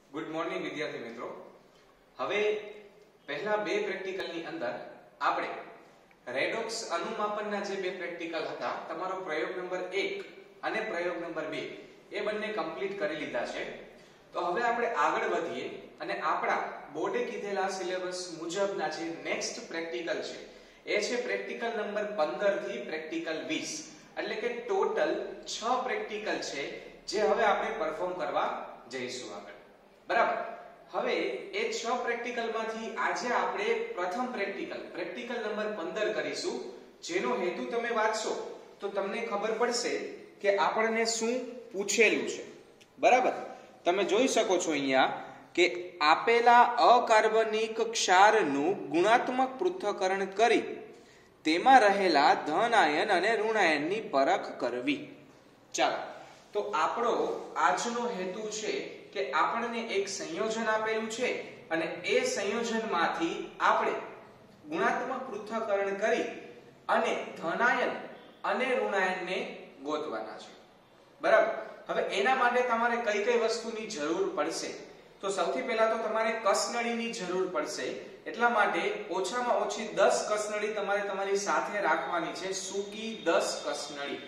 Good morning વિદ્યાર્થી મિત્રો। હવે પહેલા બે પ્રેક્ટિકલની અંદર આપણે રેડોક્સ અનુમાપનના જે બે પ્રેક્ટિકલ હતા, તમારો પ્રયોગ નંબર 1 અને પ્રયોગ નંબર 2 એ બંને કમ્પ્લીટ કરી લીધા છે। તો હવે આપણે આગળ વધીએ અને આપણા બોર્ડે કીધેલા સિલેબસ મુજબના જે નેક્સ્ટ પ્રેક્ટિકલ છે એ છે પ્રેક્ટિકલ નંબર 15 થી પ્રેક્ટિકલ 20, એટલે કે ટોટલ 6 પ્રેક્ટિકલ છે જે હવે આપણે પરફોર્મ કરવા જઈશું આગળ, બરાબર। હવે એ 6 પ્રેક્ટિકલમાંથી આજે આપણે પ્રથમ પ્રેક્ટિકલ નંબર 15 કરીશું, જેનો હેતુ તમે વાંચશો તો તમને ખબર પડશે કે આપણને શું પૂછેલું છે, બરાબર। તમે જોઈ શકો છો અહીંયા કે આપેલા અકાર્બનિક ક્ષારનું ગુણાત્મક પૃથ્થકરણ કરી તેમાં રહેલા ધન આયન અને ઋણ આયનની પરખ કરવી। ચાલો, તો આપણો આજનો હેતુ છે કે આપણને એક સંયોજન આપેલું છે અને એ સંયોજનમાંથી આપણે ગુણાત્મક પૃથ્થકરણ કરી અને ધનાયન અને ઋણાયનને ગોતવાના છે, બરાબર। હવે એના માટે તમારે કઈ કઈ વસ્તુની જરૂર પડશે? તો સૌથી પહેલા તો તમારે કસનળીની જરૂર પડશે, એટલા માટે ઓછામાં ઓછી 10 કસનળી તમારે તમારી સાથે રાખવાની છે, સૂકી 10 કસનળી,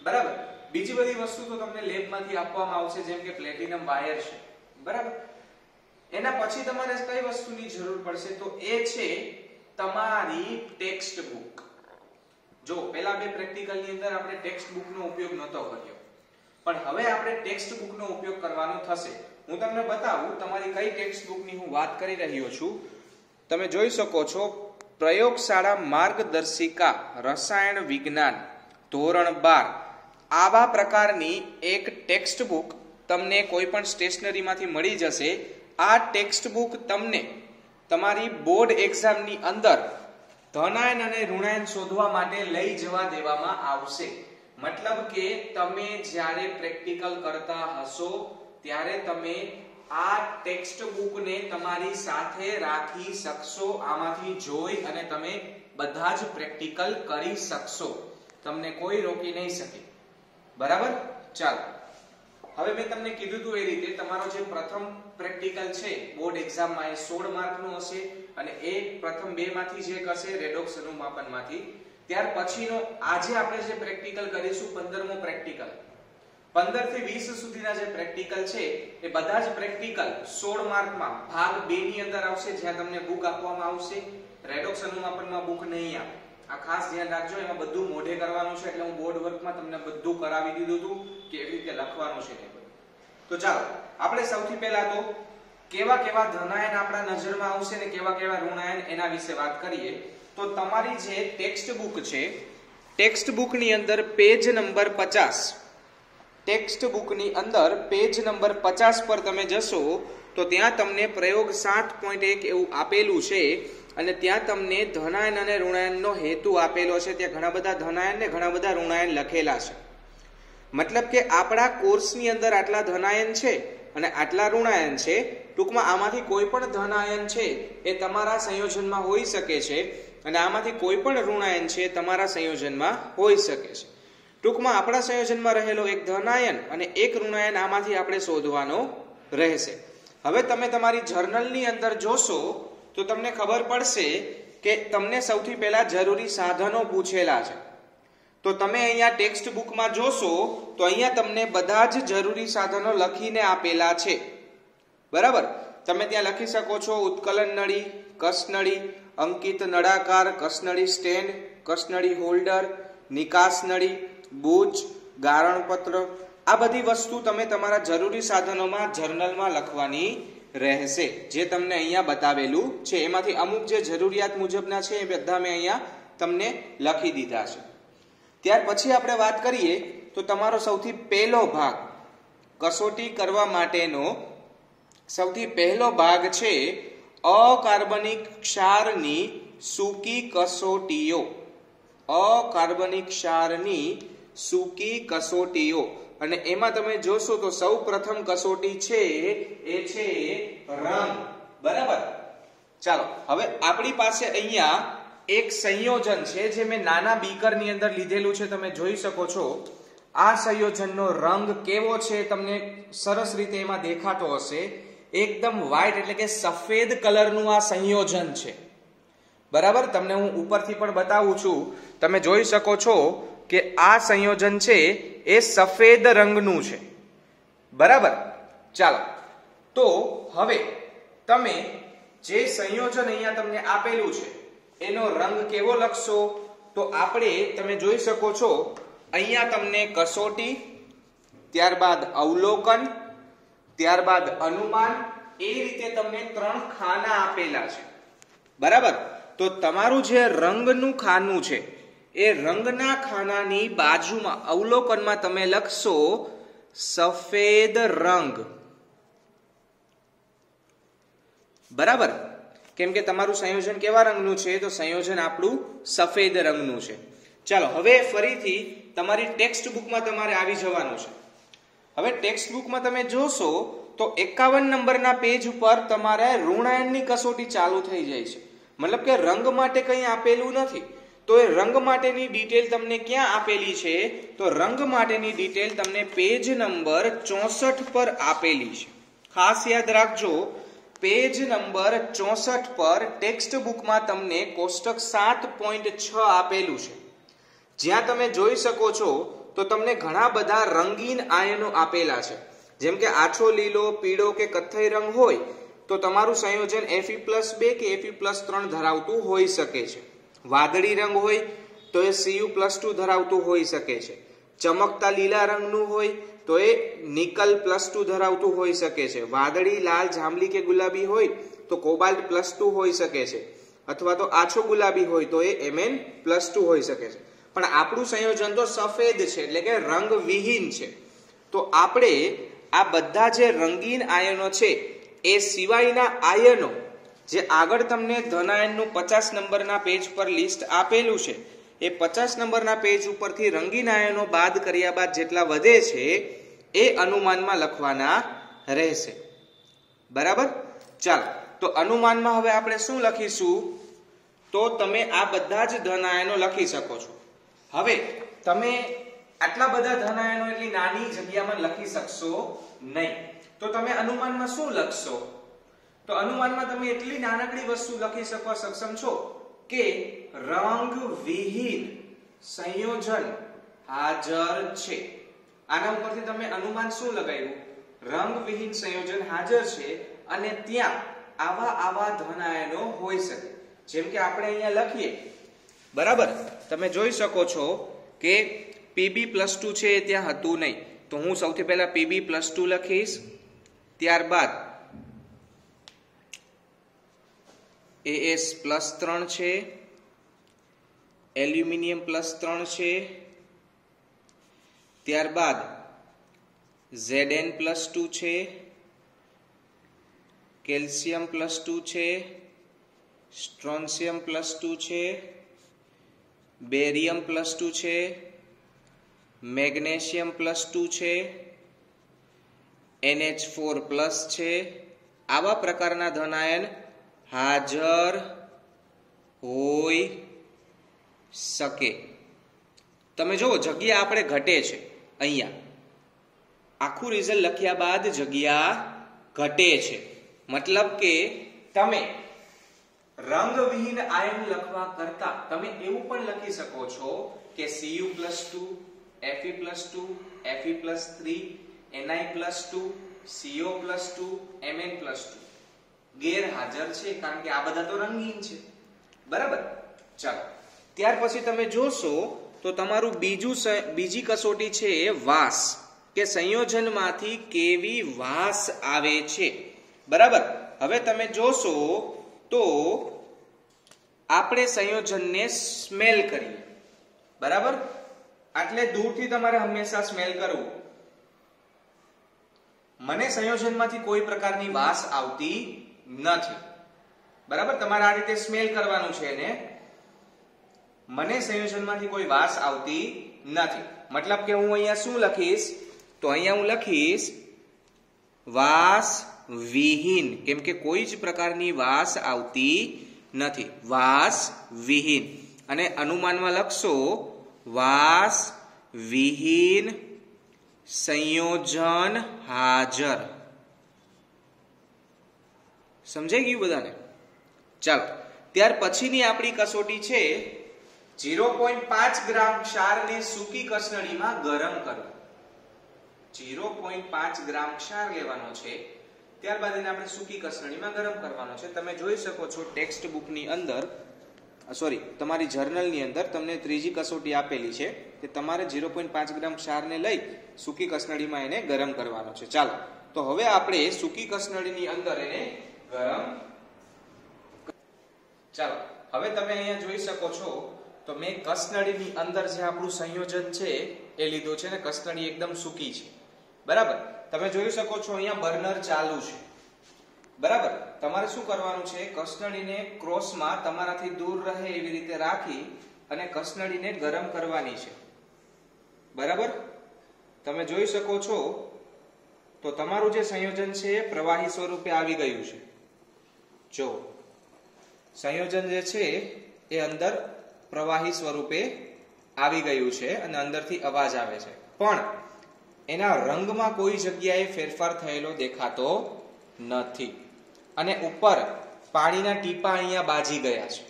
બરાબર। બીજી બધી વસ્તુ તો તમને લેબમાંથી આપવામાં આવશે, જેમ કે પ્લેટિનમ વાયર છે, બરાબર। એના પછી તમારે કઈ વસ્તુની જરૂર પડશે? તો એ છે તમારી ટેક્સ્ટ બુક। જો પેલા બે પ્રેક્ટિકલની અંદર આપણે ટેક્સ્ટ બુકનો ઉપયોગ નહોતો કર્યો, પણ હવે આપણે ટેક્સ્ટ બુકનો ઉપયોગ કરવાનો થશે। હું તમને બતાવું તમારી કઈ ટેક્સ્ટ બુકની હું વાત કરી રહ્યો છું। તમે જોઈ શકો છો પ્રયોગશાળા માર્ગદર્શિકા રસાયણ વિજ્ઞાન ધોરણ 12, આવા પ્રકારની એક ટેક્સ્ટ બુક તમને કોઈ પણ સ્ટેશનરીમાંથી મળી જશે। આ ટેક્સ્ટ બુક તમને તમારી બોર્ડ એક્ઝામની અંદર ધનાયન અને ઋણાયન શોધવા માટે લઈ જવા દેવામાં આવશે। મતલબ કે તમે જ્યારે પ્રેક્ટિકલ કરતા હશો ત્યારે તમે આ ટેક્સ્ટ બુકને તમારી સાથે રાખી શકશો, આમાંથી જોઈ અને તમે બધા જ પ્રેક્ટિકલ કરી શકશો, તમને કોઈ રોકી નહીં શકે, બરાબર। ચાલો, હવે મેં તમને કીધું હતું એ રીતે તમારો જે પ્રથમ પ્રેક્ટિકલ છે બોર્ડ એક્ઝામમાં એ 16 માર્કનું હશે અને એ પ્રથમ બે માંથી જે હશે રેડોક્સ અનુમાપનમાંથી। ત્યાર પછીનો આજે આપણે જે પ્રેક્ટિકલ કરીશું 15મો પ્રેક્ટિકલ, 15 થી 20 સુધીના જે પ્રેક્ટિકલ છે એ બધા જ પ્રેક્ટિકલ 16 માર્કમાં ભાગ 2 ની અંદર આવશે, જ્યાં તમને બુક આપવામાં આવશે। રેડોક્સ અનુમાપનમાં બુક નહીં આવે, આ ખાસ ધ્યાન રાખજો, એમાં બધું મોઢે કરવાનું છે, એટલે હું બોર્ડ વર્કમાં તમને બધું કરાવી દીધું હતું કે એવી રીતે લખવાનું છે ને બધું। તો ચાલો, આપણે સૌથી પહેલા તો કેવા કેવા ધનાયન આપણા નજરમાં આવશે ને કેવા કેવા ઋણાયન એના વિશે વાત કરીએ। તો તમારી જે ટેક્સ્ટ બુક છે, ટેક્સ્ટ બુકની અંદર પેજ નંબર 50, ટેક્સ્ટ બુકની અંદર પેજ નંબર 50 પર તમે જશો તો ત્યાં તમને પ્રયોગ 7.1 એવું આપેલું છે અને ત્યાં તમને ધનાયન અને ઋણાયનનો હેતુ આપેલો છે। ત્યાં ઘણા બધા ધનાયન ને ઘણા બધા ઋણાયન લખેલા છે, મતલબ કે આપણા કોર્સની અંદર આટલા ધનાયન છે અને આટલા ઋણાયન છે। ટૂંકમાં આમાંથી કોઈ પણ ધનાયન છે એ તમારા સંયોજનમાં હોઈ શકે છે અને આમાંથી કોઈ પણ ઋણાયન છે તમારા સંયોજનમાં હોઈ શકે છે। ટૂંકમાં આપણા સંયોજનમાં રહેલો એક ધનાયન અને એક ઋણાયન આમાંથી આપણે શોધવાનો રહેશે। હવે તમે તમારી જર્નલની અંદર જોશો તો તમને ખબર પડશે કે તમને સૌથી પહેલા જરૂરી સાધનો પૂછેલા છે। તો તમે અહીંયા ટેક્સ્ટ બુકમાં જોશો તો અહીંયા તમને બધા જ જરૂરી સાધનો લખીને આપેલા છે, બરાબર। તમે ત્યાં લખી શકો છો ઉત્કલન નળી, કસનળી, અંકિત નળાકાર, કસનળી સ્ટેન્ડ, કસનળી હોલ્ડર, નિકાસ નળી, બુચ, ગારણપત્ર, આ બધી વસ્તુ તમે તમારા જરૂરી સાધનોમાં જર્નલમાં લખવાની રહેશે, જે તમને અહીંયા બતાવેલું છે। એમાંથી અમુક જે જરૂરિયાત મુજબના છે એ બધા મેં અહીંયા તમને લખી દીધા છે। ત્યાર પછી આપણે વાત કરીએ તો તમારો સૌથી પહેલો ભાગ, કસોટી કરવા માટેનો સૌથી પહેલો ભાગ છે અકાર્બનિક ક્ષારની સૂકી કસોટીઓ। અકાર્બનિક ક્ષારની સૂકી કસોટીઓ, અને એમાં તમે જોશો તો સૌ પ્રથમ કસોટી છે એ છે રંગ, બરાબર। ચાલો, હવે આપણી પાસે અહીંયા એક સંયોજન છે જે મેં નાના બીકરની અંદર લીધેલું છે, તમે જોઈ શકો છો। આ સંયોજનનો રંગ કેવો છે તમને સરસ રીતે એમાં દેખાતો હશે। એકદમ વ્હાઈટ એટલે કે સફેદ કલરનું આ સંયોજન છે. બરાબર, તમને હું ઉપરથી પણ બતાવું છું. તમે જોઈ શકો છો કે આ સંયોજન છે એ સફેદ રંગનું છે. બરાબર, ચાલો તો હવે તમે જે સંયોજન અહીંયા તમને આપેલું છે એનો રંગ કેવો લખશો? તો આપણે તમે જોઈ શકો છો અહીંયા તમને કસોટી, ત્યારબાદ અવલોકન, ત્યારબાદ અનુમાન, એ રીતે તમને 3 ખાના આપેલા છે. બરાબર, તો તમારું જે રંગનું ખાનું છે એ રંગના ખાનાની બાજુમાં અવલોકનમાં તમે લખશો સફેદ રંગ. બરાબર, કેમ કે તમારું સંયોજન કેવા રંગનું છે? તો સંયોજન આપણું સફેદ રંગનું છે. ચાલો હવે ફરીથી તમારી ટેક્સ્ટ બુકમાં તમારે આવી જવાનું છે. હવે ટેક્સ્ટ બુકમાં તમે જોશો તો 51 નંબરના પેજ ઉપર તમારે ઋણાયનની કસોટી ચાલુ થઈ જાય છે. મતલબ કે રંગ માટે કંઈ આપેલું નથી. તો એ રંગ માટેની ડિટેલ તમને ક્યાં આપેલી છે? તો રંગ માટેની ડિટેલ તમને પેજ નંબર 64 પર આપેલી છે. ખાસ યાદ રાખજો, પેજ નંબર 64 પર ટેક્સ્ટ બુકમાં તમને કોષ્ટક 7.6 આપેલું છે. જ્યાં તમે જોઈ શકો છો તો તમને ઘણા બધા રંગીન આયનો આપેલા છે. જેમ કે આછો લીલો, પીળો કે કથ્થઈ રંગ હોય તો તમારું સંયોજન Fe+2 કે Fe+3 ધરાવતું હોઈ શકે છે. વાદળી રંગ હોય તો એ Cu+2 ધરાવતું હોઈ શકે છે. ચમકતા લીલા રંગનું હોય તો એ નિકલ +2 ધરાવતું હોઈ શકે છે. વાદળી, લાલ, જાંબલી કે ગુલાબી હોય તો કોબાલ્ટ +2 હોઈ શકે છે. અથવા તો આછો ગુલાબી હોય તો એ Mn+2 હોઈ શકે છે. પણ આપણું સંયોજન તો સફેદ છે એટલે કે રંગ વિહીન છે. તો આપણે આ બધા જે રંગીન આયનો છે એ સિવાયના આયનો જે આગળ તમને ધનાયનનું 50 નંબરના પેજ પર લિસ્ટ આપેલું છે એ 50 નંબરના પેજ ઉપરથી રંગીન આયનો બાદ કર્યા બાદ જેટલા વધે છે એ અનુમાનમાં લખવાના રહેશે. બરાબર, ચાલો તો અનુમાનમાં હવે આપણે શું લખીશું? તો તમે આ બધા જ ધન આયનો લખી શકો છો. હવે તમે આટલા બધા ધન આયનો એટલી નાની જગ્યામાં લખી શકશો નહીં. તો તમે અનુમાનમાં શું લખશો? તો અનુમાનમાં તમે એટલી નાનકડી વસ્તુ લખી શકવા સક્ષમ છો કે રંગ વિહીન સંયોજન હાજર છે. આના ઉપરથી તમે અનુમાન શું લગાવ્યું? રંગ વિહીન સંયોજન હાજર છે અને ત્યાં આવા ધન આયનો હોઈ શકે. જેમ કે આપણે અહીંયા લખીએ. બરાબર, તમે જોઈ શકો છો કે Pb+2 છે એ ત્યાં હતું નહીં. તો હું સૌથી પહેલા Pb+2 લખીશ, ત્યારબાદ As+3 છે, એલ્યુમિનિયમ +3 છે, ત્યારબાદ Zn+2 છે, કેલ્શિયમ +2 છે, સ્ટ્રોન્શિયમ +2 છે, બેરિયમ +2 છે, મેગ્નેશિયમ +2 છે, NH4+ છે. આવા પ્રકારના ધન આયન હાજર હોઈ શકે. તમે જુઓ જગ્યા આપણે ઘટે છે. અહીંયા આખું રિઝલ્ટ લખ્યા બાદ જગ્યા ઘટે છે. મતલબ કે તમે રંગવિહીન આયન લખવા કરતા તમે એવું પણ લખી શકો છો કે Cu+2, Fe+2, Fe+3, Ni+2, CO+2, Mn+2 ગેરહાજર છે, કારણ કે આ બધા તો રંગીન છે. બરાબર, ચાલો ત્યાર પછી તમે જોશો તો તમારું બીજી કસોટી છે વાસ, કે સંયોજનમાંથી કેવી વાસ આવે છે. બરાબર, હવે તમે જોશો તો આપણે સંયોજનને સ્મેલ કરીએ. બરાબર, એટલે દૂરથી તમારે હંમેશા સ્મેલ કરવું. મને સંયોજનમાંથી કોઈ પ્રકારની વાસ આવતી નથી. બરાબર, તમારે આ રીતે સ્મેલ કરવાનું છે ને મને સંયોજનમાંથી કોઈ વાસ આવતી નથી. મતલબ કે હું અહીંયા શું લખીશ? તો અહીંયા હું લખીશ વાસ વિહીન, કેમ કે કોઈ જ પ્રકારની વાસ આવતી નથી. વાસ વિહીન. અને અનુમાનમાં લખશો વાસ વિહીન સંયોજન હાજર. સમજાઈ ગયું બધાને? ચાલો, ત્યાર પછીની આપણી કસોટી છે 0.5 ગ્રામ ક્ષારને સૂકી કસનળીમાં ગરમ કરવું. 0.5 ગ્રામ ક્ષાર લેવાનો છે, ત્યારબાદ એને આપણે સૂકી કસનળીમાં ગરમ કરવાનો છે. તમે જોઈ શકો છો ટેક્સ્ટ બુકની અંદર, સોરી તમારી જર્નલની અંદર તમને ત્રીજી કસોટી આપેલી છે કે તમારે 0.5 ગ્રામ ક્ષારને લઈ સૂકી કસનળીમાં એને ગરમ કરવાનો છે. ચાલો, તો હવે આપણે સૂકી કસનળીની અંદર એને ગરમ. ચાલો, હવે તમે અહીંયા જોઈ શકો છો તો મેં કસનળીની અંદર જે આપણું સંયોજન છે એ લીધું છે ને કસનળી એકદમ સૂકી છે. બરાબર, તમે જોઈ શકો છો અહીંયા બર્નર ચાલુ છે. બરાબર, તમારે શું કરવાનું છે, કસનળીને ક્રોસમાં તમારાથી દૂર રહે એવી રીતે રાખી અને કસનળીને ગરમ કરવાની છે. બરાબર, તમે જોઈ શકો છો તો તમારું જે સંયોજન છે એ પ્રવાહી સ્વરૂપે આવી ગયું છે. જો સંયોજન જે છે એ અંદર પ્રવાહી સ્વરૂપે આવી ગયું છે અને અંદરથી અવાજ આવે છે, પણ એના રંગમાં કોઈ જગ્યાએ ફેરફાર થયેલો દેખાતો નથી અને ઉપર પાણીના ટીપા અહીંયા બાજી ગયા છે.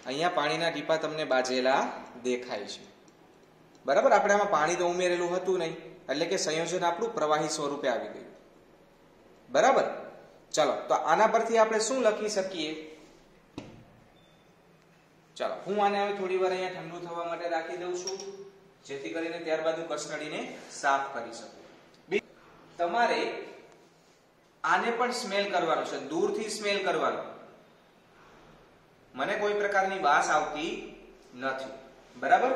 અહીંયા પાણીના ટીપા તમને બાજેલા દેખાય છે. બરાબર, આપણે આમાં પાણી તો ઉમેરેલું હતું નહીં, એટલે કે સંયોજન આપણું પ્રવાહી સ્વરૂપે આવી ગયું. બરાબર, ચાલો, તો આના પરથી આપણે શું લખી શકીએ? ચાલો, હું આને હવે થોડી વાર અહીંયા ઠંડુ થવા માટે રાખી દઉં છું, જેથી કરીને ત્યારબાદ હું કસનળીને સાફ કરી શકું. તમારે આને પણ સ્મેલ કરવાનો છે, દૂરથી સ્મેલ કરવાનો. મને કોઈ પ્રકારની વાસ આવતી નથી. બરાબર,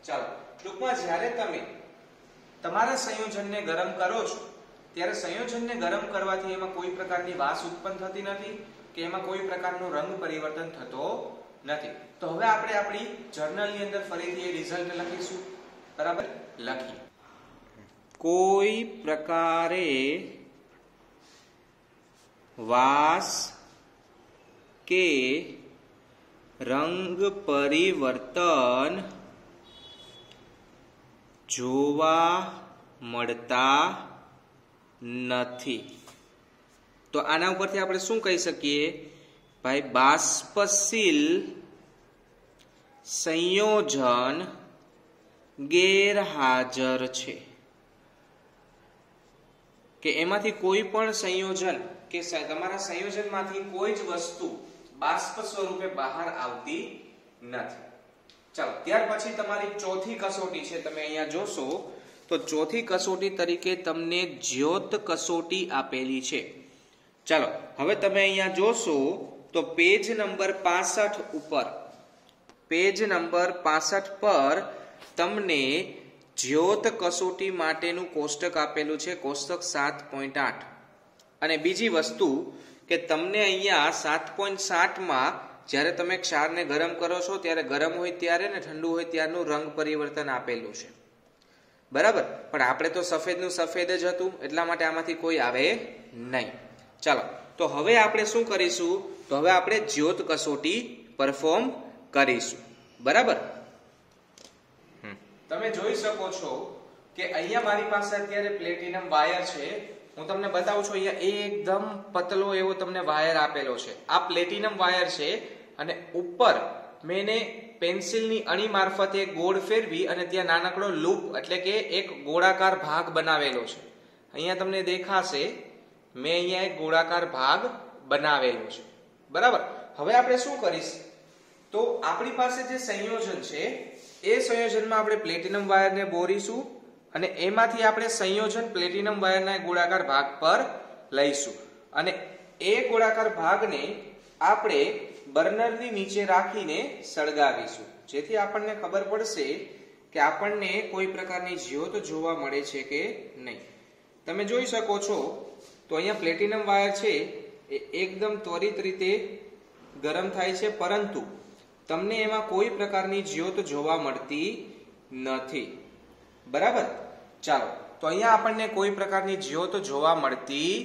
ચાલો, ટૂંકમાં જ્યારે તમે તમારા સંયોજનને ગરમ કરો છો ત્યારે સંયોજનને ગરમ કરવાથી એમાં કોઈ પ્રકારની વાસ ઉત્પન્ન થતી નથી કે એમાં કોઈ પ્રકારનો રંગ પરિવર્તન થતો નથી. તો હવે આપણે આપણી જર્નલની અંદર ફરીથી એ રિઝલ્ટ લખીશું. બરાબર, લખી. કોઈ પ્રકારે વાસ કે રંગ પરિવર્તન જોવા મળતા નથી. તો આના ઉપરથી આપણે શું કહી શકીએ? ભાઈ, બાષ્પશીલ સંયોજન ગેરહાજર છે, કે એમાંથી કોઈ પણ સંયોજન કે તમારા સંયોજનમાંથી કોઈ જ વસ્તુ બાષ્પ સ્વરૂપે બહાર આવતી નથી. ચાલો, ત્યાર પછી તમારી ચોથી કસોટી છે, તમે અહીંયા જોશો તો ચોથી કસોટી તરીકે તમને જ્યોત કસોટી આપેલી છે. ચાલો, હવે તમે અહીંયા જોશો તો પેજ નંબર 65 ઉપર, પેજ નંબર 65 પર તમને જ્યોત કસોટી માટેનું કોષ્ટક આપેલું છે, કોષ્ટક 7.8. અને બીજી વસ્તુ કે તમને અહીંયા 7.7 માં જ્યારે તમે ક્ષારને ગરમ કરો છો ત્યારે ગરમ હોય ત્યારે ને ઠંડુ હોય ત્યારનું રંગ પરિવર્તન આપેલું છે. બરાબર, પણ આપણે તો સફેદનું સફેદ જ હતું, એટલા માટે આમાંથી કોઈ આવે નહીં. ચાલો, તો હવે આપણે શું કરીશું? તો હવે આપણે જ્યોત કસોટી પરફોર્મ કરીશું. બરાબર, તમે જોઈ શકો છો કે અહીંયા મારી પાસે અત્યારે પ્લેટિનમ વાયર છે. હું તમને બતાવું છું, અહીંયા એકદમ પતલો એવો તમને વાયર આપેલો છે. આ પ્લેટિનમ વાયર છે અને ઉપર મેં પેન્સિલની અણી મારફતે ગોળ ફેરવી અને ત્યાં નાનકડો લૂપ એટલે કે એક ગોળાકાર ભાગ બનાવેલો છે. અહીંયા તમને દેખાશે મેં અહીંયા એક ગોળાકાર ભાગ બનાવેલો છે. બરાબર, હવે આપણે શું કરીશ? તો આપણી પાસે જે સંયોજન છે એ સંયોજનમાં આપણે પ્લેટિનમ વાયરને બોરીશું અને એમાંથી આપણે સંયોજન પ્લેટિનમ વાયરના ગોળાકાર ભાગ પર લઈશું અને એ ગોળાકાર ભાગને આપણે બર્નરની નીચે રાખીને સળગાવીશું, જેથી આપણને ખબર પડશે કે આપણને કોઈ પ્રકારની જ્યોત જોવા મળે છે કે નહીં. તમે જોઈ શકો છો તો અહીંયા પ્લેટિનમ વાયર છે એ એકદમ ત્વરિત રીતે ગરમ થાય છે, પરંતુ તમને એમાં કોઈ પ્રકારની જ્યોત જોવા મળતી નથી. બરાબર, ચાલો, તો અહીંયા આપણને કોઈ પ્રકારની જ્યોત જોવા મળતી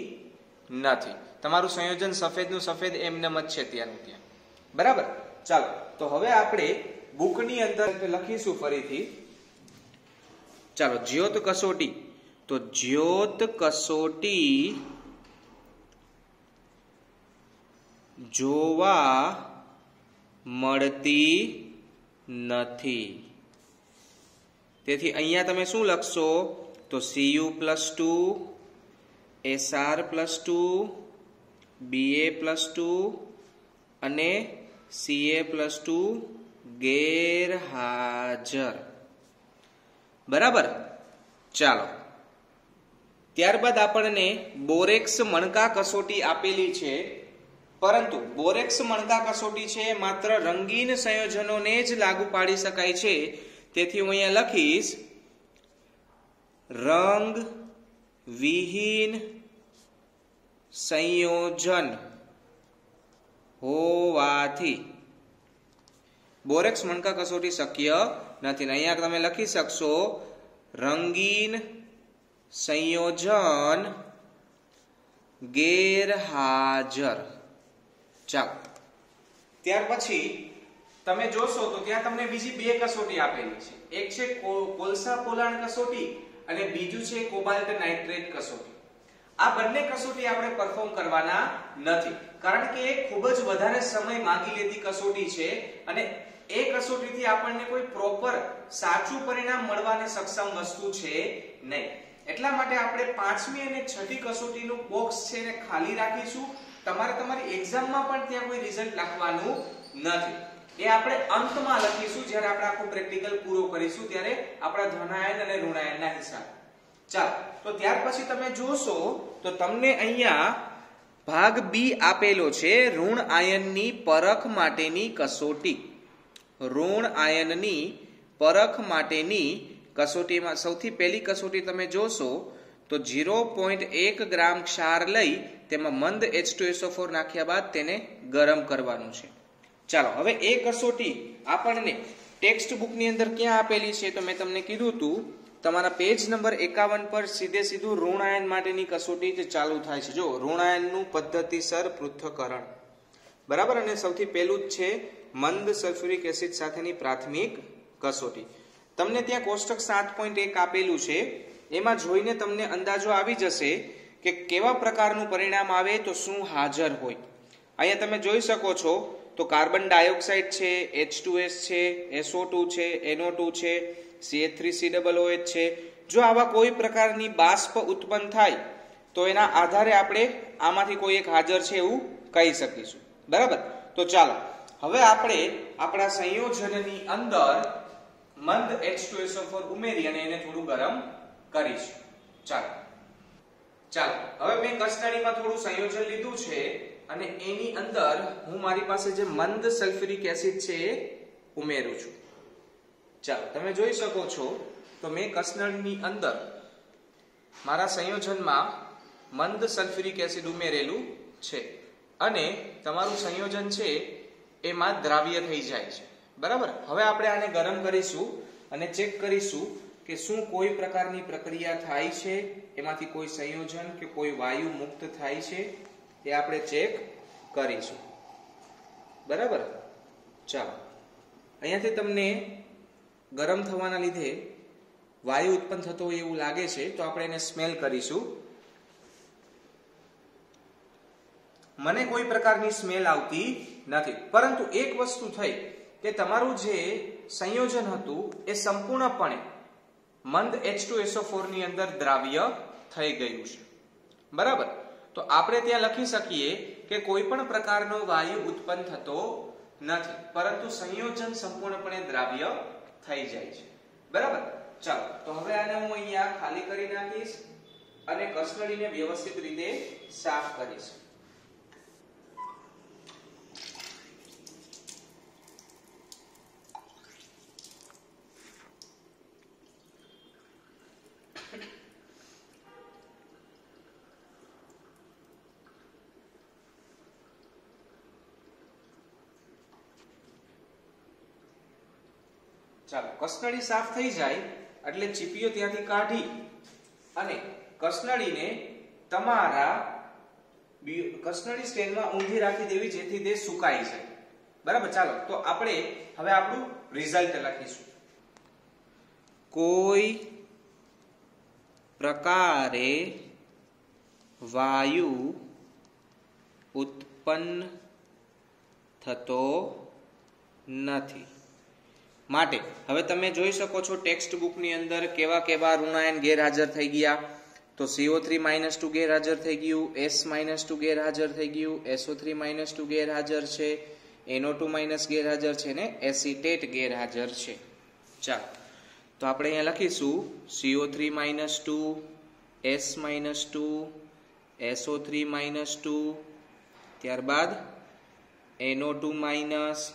નથી. તમારું સંયોજન સફેદનું સફેદ એમનેમ જ છે ત્યાંનું ત્યાં. બરાબર, ચાલો, તો હવે આપણે બુકની અંદર લખીશું ફરીથી. ચાલો, જ્યોત કસોટી. તો જ્યોત કસોટી જોવા મળતી નથી. તેથી અહીંયા તમે શું લખશો તો Cu+2 SR+2 Ba+2 અને Ca+2 ગેરહાજર. બરાબર. ચાલો, ત્યારબાદ આપણને બોરેક્સ મણકા કસોટી આપેલી છે, પરંતુ બોરેક્સ મણકા કસોટી છે માત્ર રંગીન સંયોજનોને જ લાગુ પાડી શકાય છે. તેથી હું અહીંયા લખીશ રંગ વિહીન સંયોજન હોવાથી બોરેક્સ મણકા કસોટી શક્ય નથી. અહીંયા તમે લખી શકશો રંગીન સંયોજન ગેરહાજર. ચાલો, ત્યાર પછી તમે જોશો તો ત્યાં તમને બીજી બે કસોટી આપેલી છે. એક છે કોલસા પોલાણ કસોટી અને બીજું છે કોબાલ્ટ નાઇટ્રેટ કસોટી. આ બંને કસોટી આપણે પરફોર્મ કરવાના નથી, કારણ કે એ ખૂબ જ વધારે સમય માંગી લેતી કસોટી છે અને એ કસોટીથી આપણને કોઈ પ્રોપર સાચું પરિણામ મળવાને સક્ષમ વસ્તુ છે નહીં. એટલા માટે આપણે પાંચમી અને છઠ્ઠી કસોટીનું બોક્સ છે ને ખાલી રાખીશું. તમારે તમારી એક્ઝામમાં પણ ત્યાં કોઈ રિઝલ્ટ લખવાનું નથી. એ આપણે અંતમાં લખીશું જ્યારે આપણે આખું પ્રેક્ટિકલ પૂરો કરીશું, ત્યારે આપણા ધનાયન અને ઋણાયનના હિસાબ. ચાલો, તો ત્યાર પછી તમે જોશો તો તમને અહીંયા ભાગ બી આપેલો છે ઋણ આયનની પરખ માટેની કસોટી. ઋણ આયનની પરખ માટેની કસોટીમાં સૌથી પહેલી કસોટી તમે જોશો તો 0.1 ગ્રામ ક્ષાર લઈ તેમાં મંદ H2SO4 નાખ્યા બાદ તેને ગરમ કરવાનું છે. ચાલો, હવે એ કસોટી આપણને ટેક્સ્ટ બુકની અંદર ક્યાં આપેલી છે તો મેં તમને કીધું હતું તમારા પેજ નંબર 51 પર સીધે સીધું ઋણ આયન માટેની કસોટી જ ચાલુ થાય છે. જો ઋણ આયનનું પદ્ધતિસર પૃથ્થકરણ, બરાબર. અને સૌથી પહેલું જ છે મંદ સલ્ફ્યુરિક એસિડ સાથેની પ્રાથમિક કસોટી. તમને ત્યાં કોષ્ટક 7.1 આપેલું છે, એમાં જોઈને તમને અંદાજો આવી જશે કે કેવા પ્રકારનું પરિણામ આવે તો શું હાજર હોય. અહીંયા તમે જોઈ શકો છો તો કાર્બન ડાયોક્સાઇડ છે, H2S છે, SO2 છે, NO2 છે, CH3COOH છે. જો આવા કોઈ પ્રકારની બાષ્પ ઉત્પન્ન થાય તો એના આધારે આપણે આમાંથી કોઈ એક હાજર છે એવું કહી શકીશું. બરાબર. તો ચાલો, હવે આપણે આપણા સંયોજનની અંદર મંદ H2SO4 ઉમેરી અને એને થોડું ગરમ કરીશું. ચાલો, હવે મેં કસનળીમાં થોડું સંયોજન લીધું છે અને એની અંદર હું મારી પાસે જે મંદ સલ્ફ્યુરિક એસિડ છે એ ઉમેરું છું. ચાલો, તમે જોઈ શકો છો તો મેં કસનળીની અંદર મારા સંયોજનમાં મંદ સલ્ફ્યુરિક એસિડ ઉમેરેલું છે અને તમારું સંયોજન છે એમાં દ્રાવ્ય થઈ જાય છે. બરાબર. હવે આપણે આને ગરમ કરીશું અને ચેક કરીશું કે શું કોઈ પ્રકારની પ્રક્રિયા થાય છે, એમાંથી કોઈ સંયોજન કે કોઈ વાયુ મુક્ત થાય છે, એ આપણે ચેક કરીશું. બરાબર. ચાલો, અહીંયાથી તમને ગરમ થવાના લીધે વાયુ ઉત્પન્ન થતો હોય એવું લાગે છે, તો આપણે એને સ્મેલ કરીશું. મને કોઈ પ્રકારની સ્મેલ આવતી નથી, પરંતુ એક વસ્તુ થઈ કે તમારું જે સંયોજન હતું એ સંપૂર્ણપણે મંદ H2SO4 ની અંદર દ્રાવ્ય થઈ ગયું છે. બરાબર. તો આપણે ત્યાં લખી શકીએ કે કોઈ પણ પ્રકારનો વાયુ ઉત્પન્ન થતો નથી, પરંતુ સંયોજન સંપૂર્ણપણે દ્રાવ્ય થઈ જાય છે. બરાબર. ચાલો, તો હવે આને હું અહીંયા ખાલી કરી નાખીશ અને કસનળીને વ્યવસ્થિત રીતે સાફ કરીશ. ચાલો, કસનળી સાફ થઈ જાય એટલે ચીપીઓ ત્યાંથી કાઢી અને કસનળીને તમારા કસનળી સ્ટેન્ડમાં ઊંધી રાખી દેવી જેથી તે સુકાઈ જાય. બરાબર. ચાલો, તો આપણે હવે આપણું રિઝલ્ટ લખીશું. કોઈ પ્રકારે વાયુ ઉત્પન્ન થતો નથી. માટે હવે તમે જોઈ શકો છો ટેક્સ્ટ બુકની અંદર કેવા કેવા ઋણાયન ગેરહાજર થઈ ગયા. તો CO3-2 ગેરહાજર થઈ ગયું, S-2 ગેરહાજર થઈ ગયું, SO3-2 ગેરહાજર છે, NO2- ગેરહાજર છે ને એસિટેટ ગેરહાજર છે. ચાલો તો આપણે અહીંયા લખીશું CO3-2, S-2, SO3-2, ત્યારબાદ NO2-,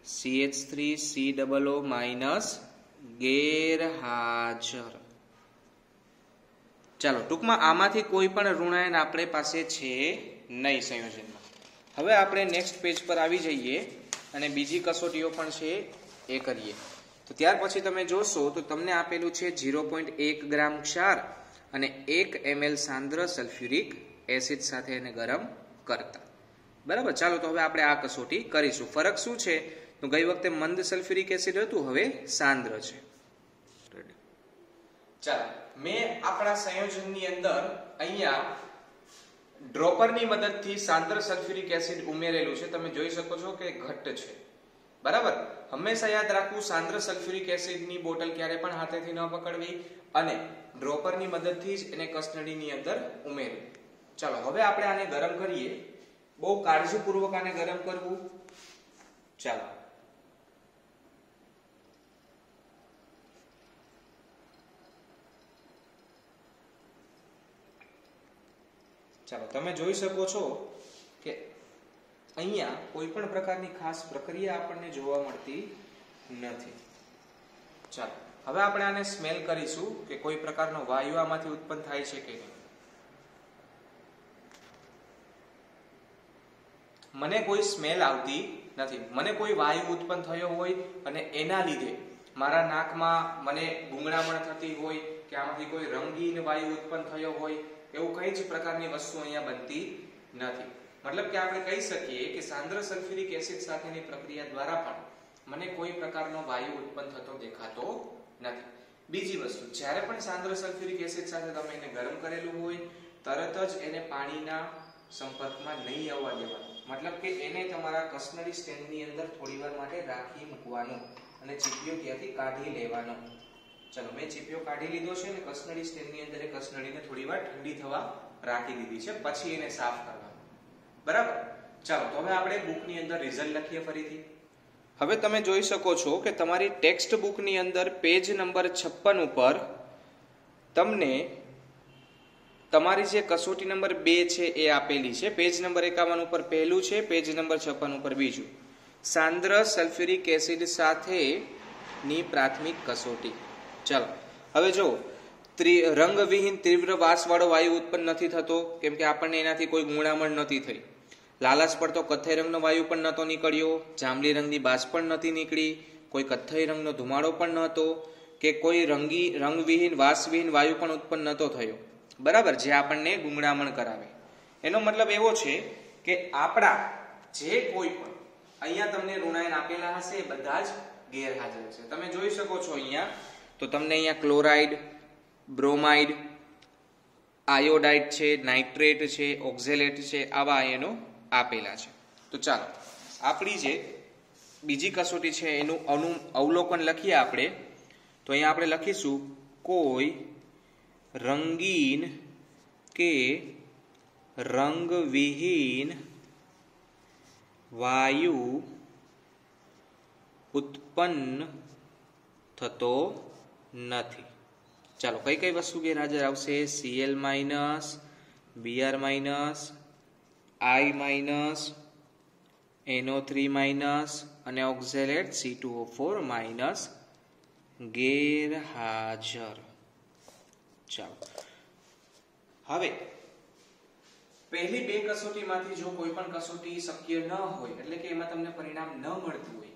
CH3COO- ગેરહાજર. ચાલો ટૂંકમાં આમાંથી કોઈ પણ ઋણાયન આપણે પાસે છે નહીં સંયોજનમાં. હવે આપણે નેક્સ્ટ પેજ પર આવી જઈએ અને બીજી કસોટીઓ પણ છે એ કરીએ. તો ત્યાર પછી તમે જોશો તો તમને આપેલું છે 0.1 ગ્રામ ક્ષાર અને 1 ml સાંદ્ર સલ્ફ્યુરિક એસિડ સાથે એને ગરમ કરતા. બરાબર. ચાલો તો હવે આપણે આ કસોટી કરીશું. ફરક શું છે? તો ગઈ વખતે મંદ સલ્ફ્યુરિક એસિડ હતું, હવે સાંદ્ર છે. ચાલો મેં આપણા સંયોજનની અંદર અહીંયા ડ્રોપરની મદદથી સાંદ્ર સલ્ફ્યુરિક એસિડ ઉમેરેલું છે. તમે જોઈ શકો છો કે ઘટ્ટ છે. બરાબર. હંમેશા યાદ રાખવું સાંદ્ર સલ્ફ્યુરિક એસિડની બોટલ ક્યારે પણ હાથેથી ન પકડવી અને ડ્રોપરની મદદથી જ એને કસનળીની અંદર ઉમેરવું. ચાલો હવે આપણે આને ગરમ કરીએ. બહુ કાળજીપૂર્વક આને ગરમ કરવું. ચાલો ચાલો તમે જોઈ શકો છો કે અહીંયા કોઈ પણ પ્રકારની ખાસ પ્રક્રિયા આપણને જોવા મળતી નથી. ચાલો હવે આપણે આને સ્મેલ કરીશું કે કોઈ પ્રકારનો વાયુ આમાંથી ઉત્પન્ન થાય છે કે નહીં. મને કોઈ સ્મેલ આવતી નથી. મને કોઈ વાયુ ઉત્પન્ન થયો હોય અને એના લીધે મારા નાકમાં મને ગૂંગળામણ થતી હોય કે આમાંથી કોઈ રંગીન વાયુ ઉત્પન્ન થયો હોય એવું કઈ જ પ્રકારની વસ્તુ અહીંયા બનતી નથી. મતલબ કે આપણે કહી શકીએ કે સાંદ્ર સલ્ફ્યુરિક એસિડ સાથેની પ્રક્રિયા દ્વારા પણ મને કોઈ પ્રકારનો વાયુ ઉત્પન્ન થતો દેખાતો નથી. બીજી વસ્તુ, જ્યારે પણ સાંદ્ર સલ્ફ્યુરિક એસિડ સાથે તમે એને ગરમ કરેલું હોય તરત જ એને પાણીના સંપર્કમાં નહીં આવવા દેવાનું. મતલબ કે એને તમારા કસનળી સ્ટેન્ડની અંદર થોડીવાર માટે રાખી મૂકવાનું અને ચીપિયો ત્યાંથી કાઢી લેવાનો. ચલો મેં ચીપિયો કાઢી લીધો છે અને કસનળી સ્ટેન્ડની અંદર એ કસનળીને થોડીવાર ઠંડી થવા રાખી દીધી છે. પછી એને સાફ કરવાનું. બરાબર. ચાલો તો હવે આપણે બુકની અંદર રિઝલ્ટ લખીએ ફરીથી. હવે તમે જોઈ શકો છો કે તમારી ટેક્સ્ટ બુકની અંદર પેજ નંબર 56 ઉપર તમને તમારી જે કસોટી નંબર 2 છે એ આપેલી છે. પેજ નંબર 51 ઉપર પહેલું છે, પેજ નંબર 56 ઉપર બીજું. સાંદ્ર સલ્ફ્યુરિક એસિડ સાથેની પ્રાથમિક કસોટી. ચાલો હવે જો રંગવિહીન તીવ્ર વાસવાળો વાયુ ઉત્પન્ન નથી થતો કેમ કે આપણને એનાથી કોઈ ગુંગળામણ નથી થઈ. લાલાશ પડતો કથ્થઈ રંગનો વાયુ પણ નહોતો નીકળ્યો, જાંબલી રંગની બાસ પણ નથી નીકળી, કોઈ કથ્થઈ રંગનો ધુમાડો પણ નહોતો કે કોઈ રંગવિહીન વાસવિહીન વાયુ પણ ઉત્પન્ન નહોતો થયો. બરાબર. જે આપણને ગુંગળામણ કરાવે. એનો મતલબ એવો છે કે આપણા જે કોઈ પણ અહીંયા તમને ઋણાયન આપેલા હશે એ બધા જ ગેરહાજર છે. તમે જોઈ શકો છો અહીંયા તો તમને અહીંયા ક્લોરાઇડ, બ્રોમાઇડ, આયોડાઇડ છે, નાઇટ્રેટ છે, ઓક્ઝેલેટ છે, આવા આયનો આપેલા છે. તો ચાલો આપણી જે બીજી કસોટી છે એનું અવલોકન લખીએ આપણે. તો અહીંયા આપણે લખીશું કોઈ રંગીન કે રંગવિહીન વાયુ ઉત્પન્ન થતો નથી. ચાલો કઈ કઈ વસ્તુ ગેરહાજર આવશે? Cl-, Br-, I-, NO3- અને ઓક્ઝેલેટ C2O4- ગેરહાજર. ચાલો હવે પહેલી બે કસોટીમાંથી જો કોઈ પણ કસોટી શક્ય ન હોય એટલે કે એમાં તમને પરિણામ ન મળતું હોય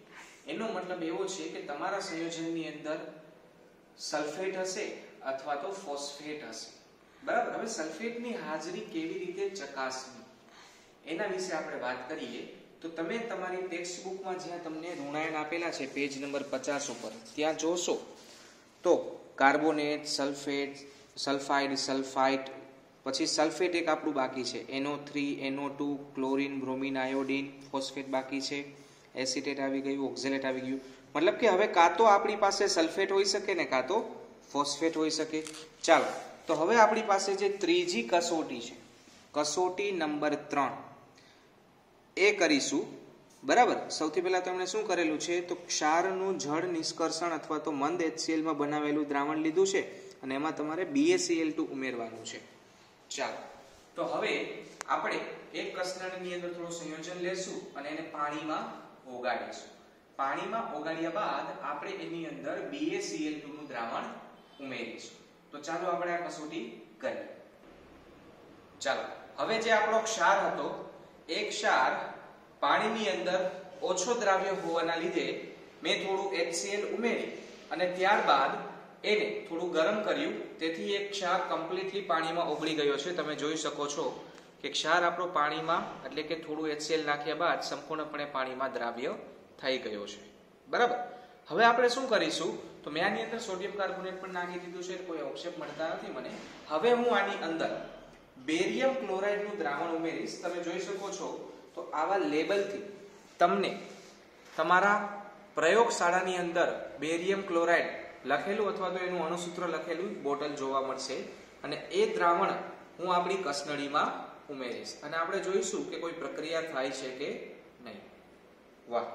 એનો મતલબ એવો છે કે તમારા સંયોજનની અંદર સલ્ફેટ હશે અથવા તો ફોસ્ફેટ હશે. બરાબર. હવે સલ્ફેટની હાજરી કેવી રીતે ચકાસવી એના વિશે આપણે વાત કરીએ. તો તમે તમારી ટેક્સ્ટ બુકમાં જ્યાં તમને ઋણાયન આપેલા છે પેજ નંબર 50 ઉપર ત્યાં જોશો તો કાર્બોનેટ, સલ્ફેટ, સલ્ફાઇડ, સલ્ફાઇટ, પછી સલ્ફેટ એક આપણું બાકી છે, NO3, NO2, chlorine, bromine, iodine, phosphate બાકી છે, એસિટેટ આવી ગયું, ઓક્ઝેલેટ આવી ગયું. મતલબ કે હવે કાં તો આપણી પાસે સલ્ફેટ હોઈ શકે ને કાં તો ફોસ્ફેટ હોઈ શકે. ચાલો, તો હવે આપણી પાસે જે ત્રીજી કસોટી છે, કસોટી નંબર 3 એ કરીશું. બરાબર. સૌથી પહેલા તેમણે શું કરેલું છે, તો ક્ષારનું જળ નિષ્કર્ષણ અથવા તો મંદ HCl માં બનાવેલું દ્રાવણ લીધું છે અને એમાં તમારે BaCl2 ઉમેરવાનું છે. ચાલો, તો હવે આપણે એક કસનળીની અંદર થોડું સંયોજન લેશું અને એને પાણીમાં ઓગાળીશું. પાણીમાં ઓગાળ્યા બાદ આપણે એની અંદર BaCl2 નું દ્રાવણ ઉમેરીશું. તો ચાલો આપણે આ કસોટી કરીએ. ચાલો, હવે જે આપણો ક્ષાર હતો એ ક્ષાર પાણીની અંદર ઓછો દ્રાવ્ય હોવાના લીધે મેં થોડું HCl ઉમેરી અને ત્યારબાદ એને થોડું ગરમ કર્યું, તેથી એક ક્ષાર કમ્પ્લીટલી પાણીમાં ઓગળી ગયો છે. તમે જોઈ શકો છો કે ક્ષાર આપણો પાણીમાં એટલે કે થોડું HCl નાખ્યા બાદ સંપૂર્ણપણે પાણીમાં દ્રાવ્ય થઈ ગયો છે. બરાબર. હવે આપણે શું કરીશું, તો મેં આની અંદર સોડિયમ કાર્બોનેટ પણ નાખી દીધું છે, કોઈ અવક્ષેપ મળતા નથી મને. હવે હું આની અંદર બેરિયમ ક્લોરાઇડ નું દ્રાવણ ઉમેરીશ. તમે જોઈ શકો છો તો આવા લેબલથી તમને તમારા પ્રયોગશાળાની અંદર બેરિયમ ક્લોરાઇડ લખેલું અથવા તો એનું અણુસૂત્ર લખેલું બોટલ જોવા મળશે અને એ દ્રાવણ હું આપણી કસનળીમાં ઉમેરીશ અને આપણે જોઈશું કે કોઈ પ્રક્રિયા થાય છે કે નહીં. વાહ,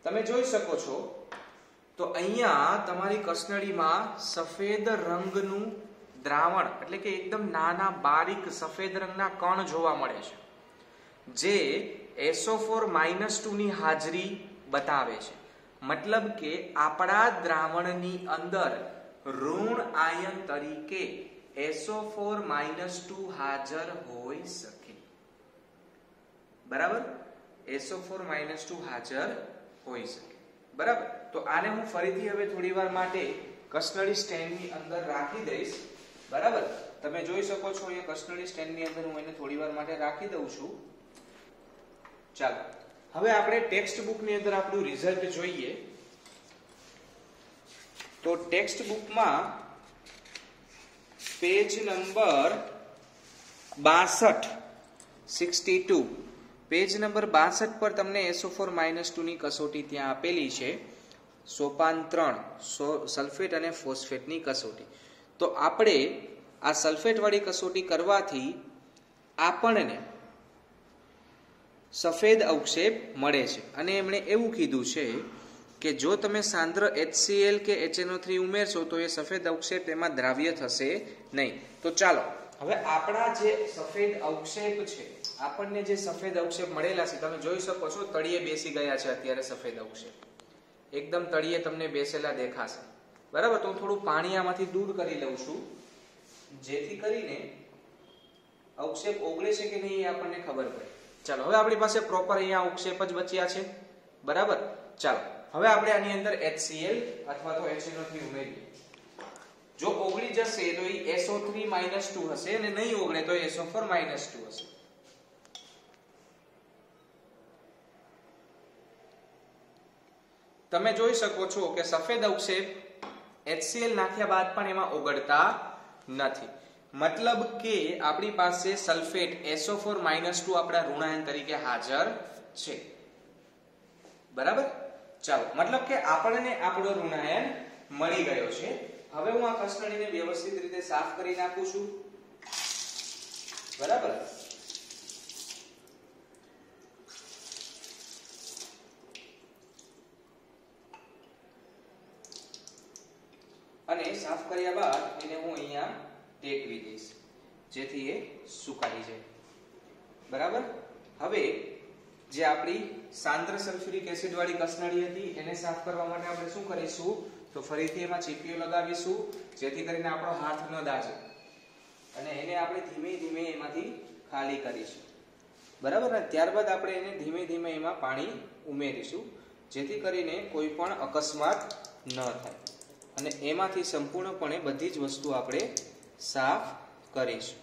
તમે જોઈ શકો છો તો અહીંયા તમારી કસનળીમાં સફેદ રંગનું દ્રાવણ એટલે કે એકદમ નાના બારીક સફેદ રંગના કણ જોવા મળે છે, જે SO4-2 ની હાજરી બતાવે છે. મતલબ કે આપણા દ્રાવણની અંદર ઋણ આયન તરીકે SO4-2 હાજર હોઈ શકે. બરાબર, SO4-2 હાજર હોઈ શકે. બરાબર. તો આને હું ફરીથી હવે થોડીવાર માટે કસનળી સ્ટેન્ડની અંદર રાખી દઈશ. બરાબર. તમે જોઈ શકો છો અહીંયા કસનળી સ્ટેન્ડની અંદર હું એને થોડીવાર માટે રાખી દઉં છું. ચાલો, હવે આપણે ટેક્સ્ટ બુકની અંદર આપણું રિઝલ્ટ જોઈએ. તો ટેક્સ્ટ બુકમાં પેજ નંબર 62 પેજ નંબર 62 પર તમને SO4-2 ની કસોટી ત્યાં આપેલી છે. સોપાન 3 સલ્ફેટ અને ફોસ્ફેટની કસોટી. તો આપણે આ સલ્ફેટ વાળી કસોટી કરવાથી આપણને સફેદ અવક્ષેપ મળે છે અને એમણે એવું કીધું છે કે જો તમે સાંદ્ર HCl કે HNO3 ઉમેરશો તો એ સફેદ અવક્ષેપ એમાં દ્રાવ્ય થશે નહીં. તો ચાલો હવે આપણા જે સફેદ અવક્ષેપ છે, આપણને જે સફેદ અવક્ષેપ મળેલા છે, તમે જોઈ શકો છો તળિયે બેસી ગયા છે અત્યારે સફેદ અવક્ષેપ, એકદમ તળિયે તમને બેસેલા દેખાશે. બરાબર. તો હું થોડું પાણી આમાંથી દૂર કરી લઉં છું જેથી કરીને અવક્ષેપ ઓગળે છે કે નહીં એ આપણને ખબર પડે. ચાલો, હવે આપણી પાસે પ્રોપર અહીંયા અવક્ષેપ જ બચ્યા છે. બરાબર. ચાલો, હવે આપણે આની અંદર HCl અથવા તો HNO3 ઉમેરીએ. જો ઓગળી જશે તો એ SO3-2 હશે અને નહીં ઓગળે તો SO4-2 હશે. તમે જોઈ શકો છો કે સફેદ અવક્ષેપ HCl નાખ્યા બાદ પણ એમાં ઓગળતા નથી. મતલબ કે આપણી પાસે સલ્ફેટ SO4-2 આપણા ઋણાયન તરીકે હાજર છે. બરાબર. ચાલો, મતલબ કે આપણને આપણો ઋણાયન મળી ગયો છે. હવે હું આ કસનળીને વ્યવસ્થિત રીતે સાફ કરી નાખું છું. બરાબર. અને સાફ કર્યા બાદ એને હું અહીંયા ટેકવી દઈશ જેથી એ સુકાઈ જાય. બરાબર. હવે જે આપણી સાંદ્ર સલ્ફ્યુરિક એસિડ વાળી કસનળી હતી એને સાફ કરવા માટે આપણે શું કરીશું, તો ફરીથી એમાં ચીપીઓ લગાવીશું જેથી કરીને આપણો હાથ ન દાઝે અને એને આપણે ધીમે ધીમે એમાંથી ખાલી કરીશું. બરાબર. ને ત્યારબાદ આપણે એને ધીમે ધીમે એમાં પાણી ઉમેરીશું જેથી કરીને કોઈ પણ અકસ્માત ન થાય અને એમાંથી સંપૂર્ણપણે બધી જ વસ્તુ આપણે સાફ કરીશું.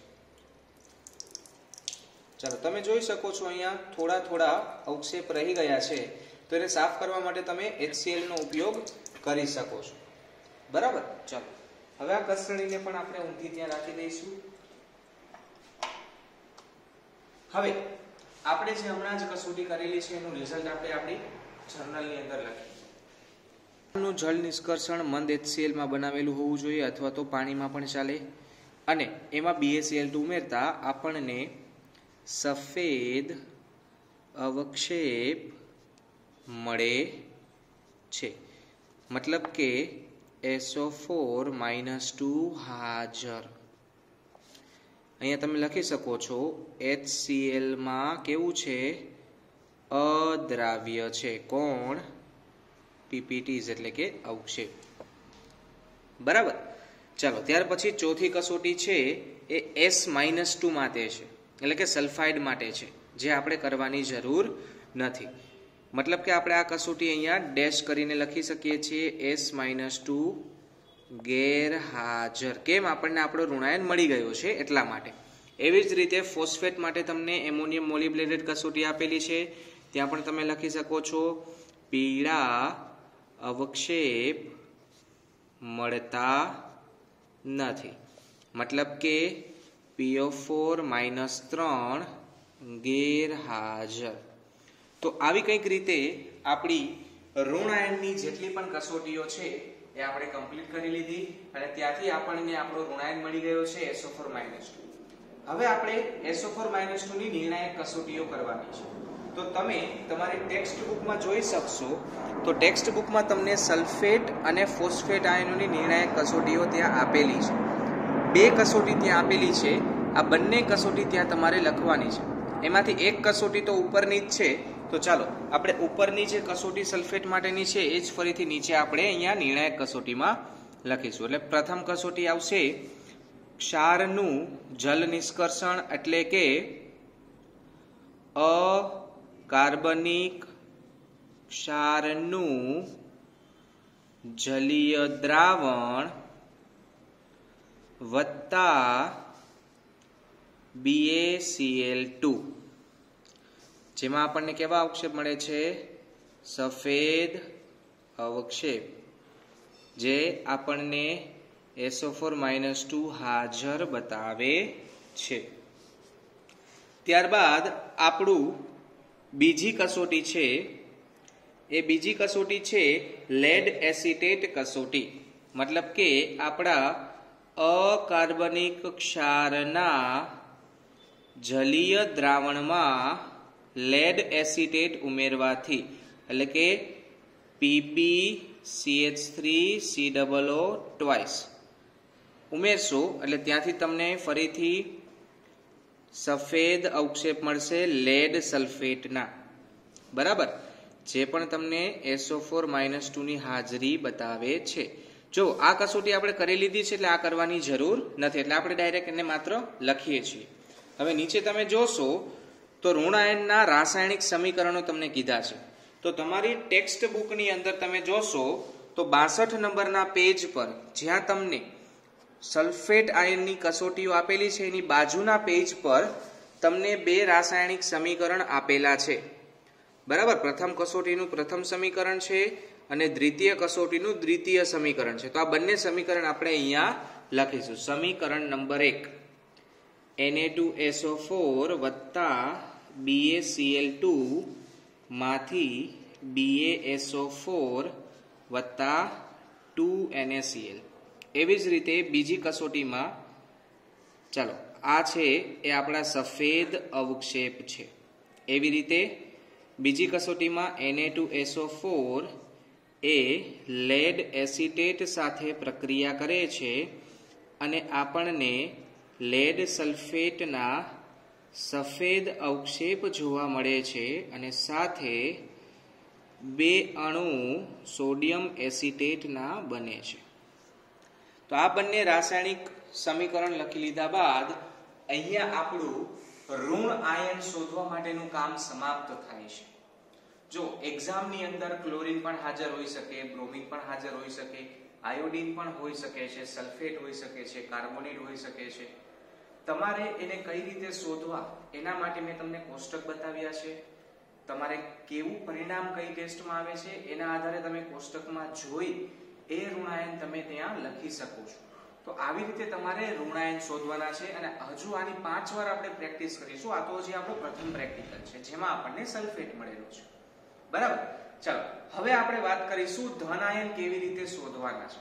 ચાલો, તમે જોઈ શકો છો અહીંયા થોડા થોડા અવક્ષેપ રહી ગયા છે, તો એને સાફ કરવા માટે તમે HCl નો ઉપયોગ કરી શકો છો. બરાબર. ચાલો, હવે આ કસનળીને પણ આપણે ઊંધી ત્યાં રાખી દઈશું. હવે આપણે જે હમણાં જ કસોટી કરેલી છે એનું રિઝલ્ટ આપણે આપણી જર્નલની અંદર લખીએ. નું જળ નિષ્કર્ષણ મંદ HCl માં બનાવેલું હોવું જોઈએ અથવા તો પાણીમાં પણ ચાલે અને એમાં BaCl2 ઉમેરતા આપણને સફેદ અવક્ષેપ મળે છે. મતલબ કે SO4 - 2 હાજર. અહીંયા તમે લખી શકો છો HCl માં કેવું છે? અદ્રાવ્ય છે. કોણ? PPTs એટલે કે અવક્ષેપ. બરાબર. ચાલો ત્યાર પછી ચોથી કસોટી છે એ S-2 માટે છે, એટલે કે સલ્ફાઇડ માટે છે, જે આપણે કરવાની જરૂર નથી. મતલબ કે આપણે આ કસોટી અહીંયા ડેશ કરીને લખી શકીએ છીએ S-2 ગેરહાજર. કેમ? આપણને આપણો ઋણાયન મળી ગયો છે એટલા માટે. એવી જ રીતે ફોસ્ફેટ માટે તમને એમોનિયમ મોલિબ્લેટેડ કસોટી આપેલી છે, ત્યાં પણ તમે લખી શકો છો પીળા અવક્ષેપ મળતા નથી. મતલબ કે PO4 - 3 ગેરહાજર. તો આવી કંઈક રીતે આપણી ઋણાયનની જેટલી પણ કસોટીઓ છે એ આપણે કમ્પ્લીટ કરી લીધી અને ત્યાંથી આપણને આપણો ઋણાયન મળી ગયો છે SO4 - 2. હવે આપણે SO4 - 2 ની નિર્ણાયક કસોટીઓ કરવાની છે. તો તમે તમારી ટેક્સ્ટ બુકમાં જોઈ શકશો તો ટેક્સ્ટ બુકમાં તમને સલ્ફેટ અને ફોસ્ફેટ આયનોની નિર્ણાયક કસોટીઓ ત્યાં આપેલી છે. બે કસોટી ત્યાં આપેલી છે. આ બંને કસોટી ત્યાં તમારે લખવાની છે. એમાંથી એક કસોટી તો ઉપરની જ છે. તો ચાલો આપણે ઉપરની જે કસોટી સલ્ફેટ માટેની છે એ જ ફરીથી નીચે આપણે અહીંયા નિર્ણાયક કસોટીમાં લખીશું. એટલે પ્રથમ કસોટી આવશે ક્ષારનું જલ નિષ્કર્ષણ, એટલે કે અકાર્બનિક ક્ષારનું જલીય દ્રાવણ વત્તા BaCl2, જેમાં આપણને કેવા અવક્ષેપ મળે છે? સફેદ અવક્ષેપ, જે આપણને SO4 - 2 હાજર બતાવે છે. ત્યારબાદ આપણું બીજી કસોટી છે એ બીજી કસોટી છે લેડ એસિટેટ કસોટી. મતલબ કે આપણા અકાર્બનિક ક્ષારના જલીય દ્રાવણમાં લેડ એસિટેટ ઉમેરવાથી, એટલે કે PbCH3COO ટ્વાઇસ ઉમેરશો એટલે ત્યાંથી તમને ફરીથી સફેદ અવક્ષેપ મળશે લેડ સલ્ફેટના. બરાબર, જે પણ તમને SO4 - 2 ની હાજરી બતાવે છે. જો આ કસોટી આપણે કરી લીધી છે એટલે આ કરવાની જરૂર નથી, એટલે આપણે ડાયરેક્ટ એને માત્ર લખીએ છીએ. હવે નીચે તમે જોશો તો ઋણાયનના રાસાયણિક સમીકરણો તમને કીધા છે. તો તમારી ટેક્સ્ટ બુકની અંદર તમે જોશો તો 62 નંબરના પેજ પર જ્યાં તમને સલ્ફેટ આયનની કસોટીઓ આપેલી છે એની બાજુના પેજ પર તમને બે રાસાયણિક સમીકરણ આપેલા છે. બરાબર, પ્રથમ કસોટીનું પ્રથમ સમીકરણ છે અને દ્વિતીય કસોટીનું દ્વિતીય સમીકરણ છે. તો આ બંને સમીકરણ આપણે અહીંયા લખીશું. સમીકરણ નંબર 1 Na2SO4 વત્તા BaCl2 માંથી BaSO4 વત્તા 2NaCl. એવી જ રીતે બીજી કસોટીમાં, ચાલો આ છે એ આપણા સફેદ અવક્ષેપ છે. એવી રીતે બીજી કસોટીમાં Na2SO4 એ લેડ એસિટેટ સાથે પ્રક્રિયા કરે છે અને આપણને લેડ સલ્ફેટના સફેદ અવક્ષેપ જોવા મળે છે અને સાથે બે અણુ સોડિયમ એસિટેટના બને છે. તો આ બંને રાસાયણિક સમીકરણ લખી લીધા બાદ અહીંયા આપણું ઋણ આયન શોધવા માટેનું કામ સમાપ્ત થાય છે. જો એક્ઝામની અંદર ક્લોરીન પણ હાજર હોઈ શકે, બ્રોમિન પણ હાજર હોઈ શકે, આયોડિન પણ હોઈ શકે છે, સલ્ફેટ હોઈ શકે છે, કાર્બોનેટ હોઈ શકે છે. તમારે એને કઈ રીતે શોધવા એના માટે મેં તમને કોષ્ટક બતાવ્યા છે. તમારે કેવું પરિણામ કઈ ટેસ્ટમાં આવે છે એના આધારે તમે કોષ્ટકમાં જોઈ એ ઋણાયન તમે ત્યાં લખી શકો છો. તો આવી રીતે તમારે ઋણાયન શોધવાના છે અને હજુ આની 5 વાર આપણે પ્રેક્ટિસ કરીશું. આ તો હજી આપણો પ્રથમ પ્રેક્ટિકલ છે જેમાં આપણને સલ્ફેટ મળેલો છે. બરાબર. ચાલો હવે આપણે વાત કરીશું ધનાયન કેવી રીતે શોધવાના છે.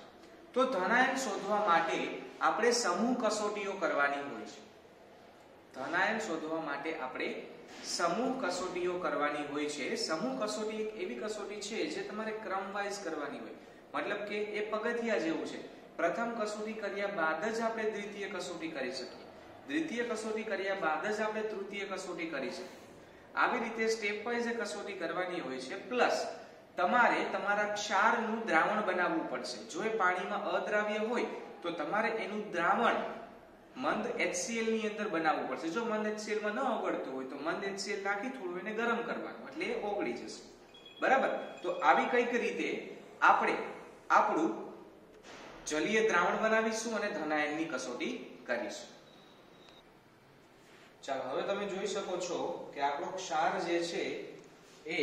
તો ધનાયન શોધવા માટે આપણે સમૂહ કસોટીઓ કરવાની હોય છે. ધનાયન શોધવા માટે આપણે સમૂહ કસોટીઓ કરવાની હોય છે. સમૂહ કસોટી એક એવી કસોટી છે જે તમારે ક્રમવાઇઝ કરવાની હોય. મતલબ કે એ પગથિયા જેવું છે. પ્રથમ કસોટી કર્યા બાદ જ આપણે દ્વિતીય કસોટી કરી શકીએ. દ્વિતીય કસોટી કર્યા બાદ જ આપણે તૃતીય કસોટી કરી શકીએ. આવી રીતે સ્ટેપ વાઇઝ કસોટી કરવાની હોય છે. પ્લસ તમારે તમારા ક્ષારનું દ્રાવણ બનાવવું પડશે. જો એ પાણીમાં અદ્રાવ્ય હોય તો તમારે એનું દ્રાવણ મંદ HCl ની અંદર બનાવવું પડશે. જો મંદ HCl માં ન ઓગળતું હોય તો મંદ HCl નાખી થોડું એને ગરમ કરવાનું એટલે એ ઓગળી જશે. બરાબર. તો આવી કઈક રીતે આપણે આપણું જલીય દ્રાવણ બનાવીશું અને ધનાયનની કસોટી કરીશું. ચાલો હવે તમે જોઈ શકો છો કે આપણો ક્ષાર જે છે એ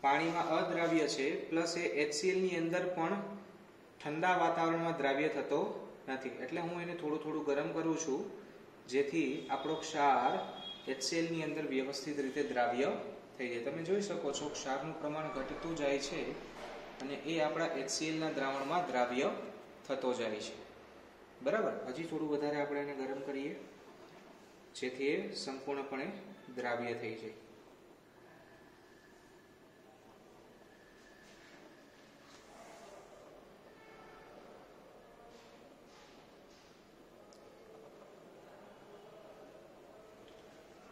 પાણીમાં અદ્રાવ્ય છે પ્લસ એ HCl ની અંદર પણ ઠંડા વાતાવરણમાં દ્રાવ્ય થતો નથી. એટલે હું એને થોડું થોડું ગરમ કરું છું જેથી આપણો ક્ષાર HCl ની અંદર વ્યવસ્થિત રીતે દ્રાવ્ય થઈ જાય. તમે જોઈ શકો છો ક્ષારનું પ્રમાણ ઘટતું જાય છે અને એ આપણા HCl ના દ્રાવણમાં દ્રાવ્ય થતો જાય છે. બરાબર. હજી થોડું વધારે આપણે એને ગરમ કરીએ જેથી એ સંપૂર્ણપણે દ્રાવ્ય થઈ જાય.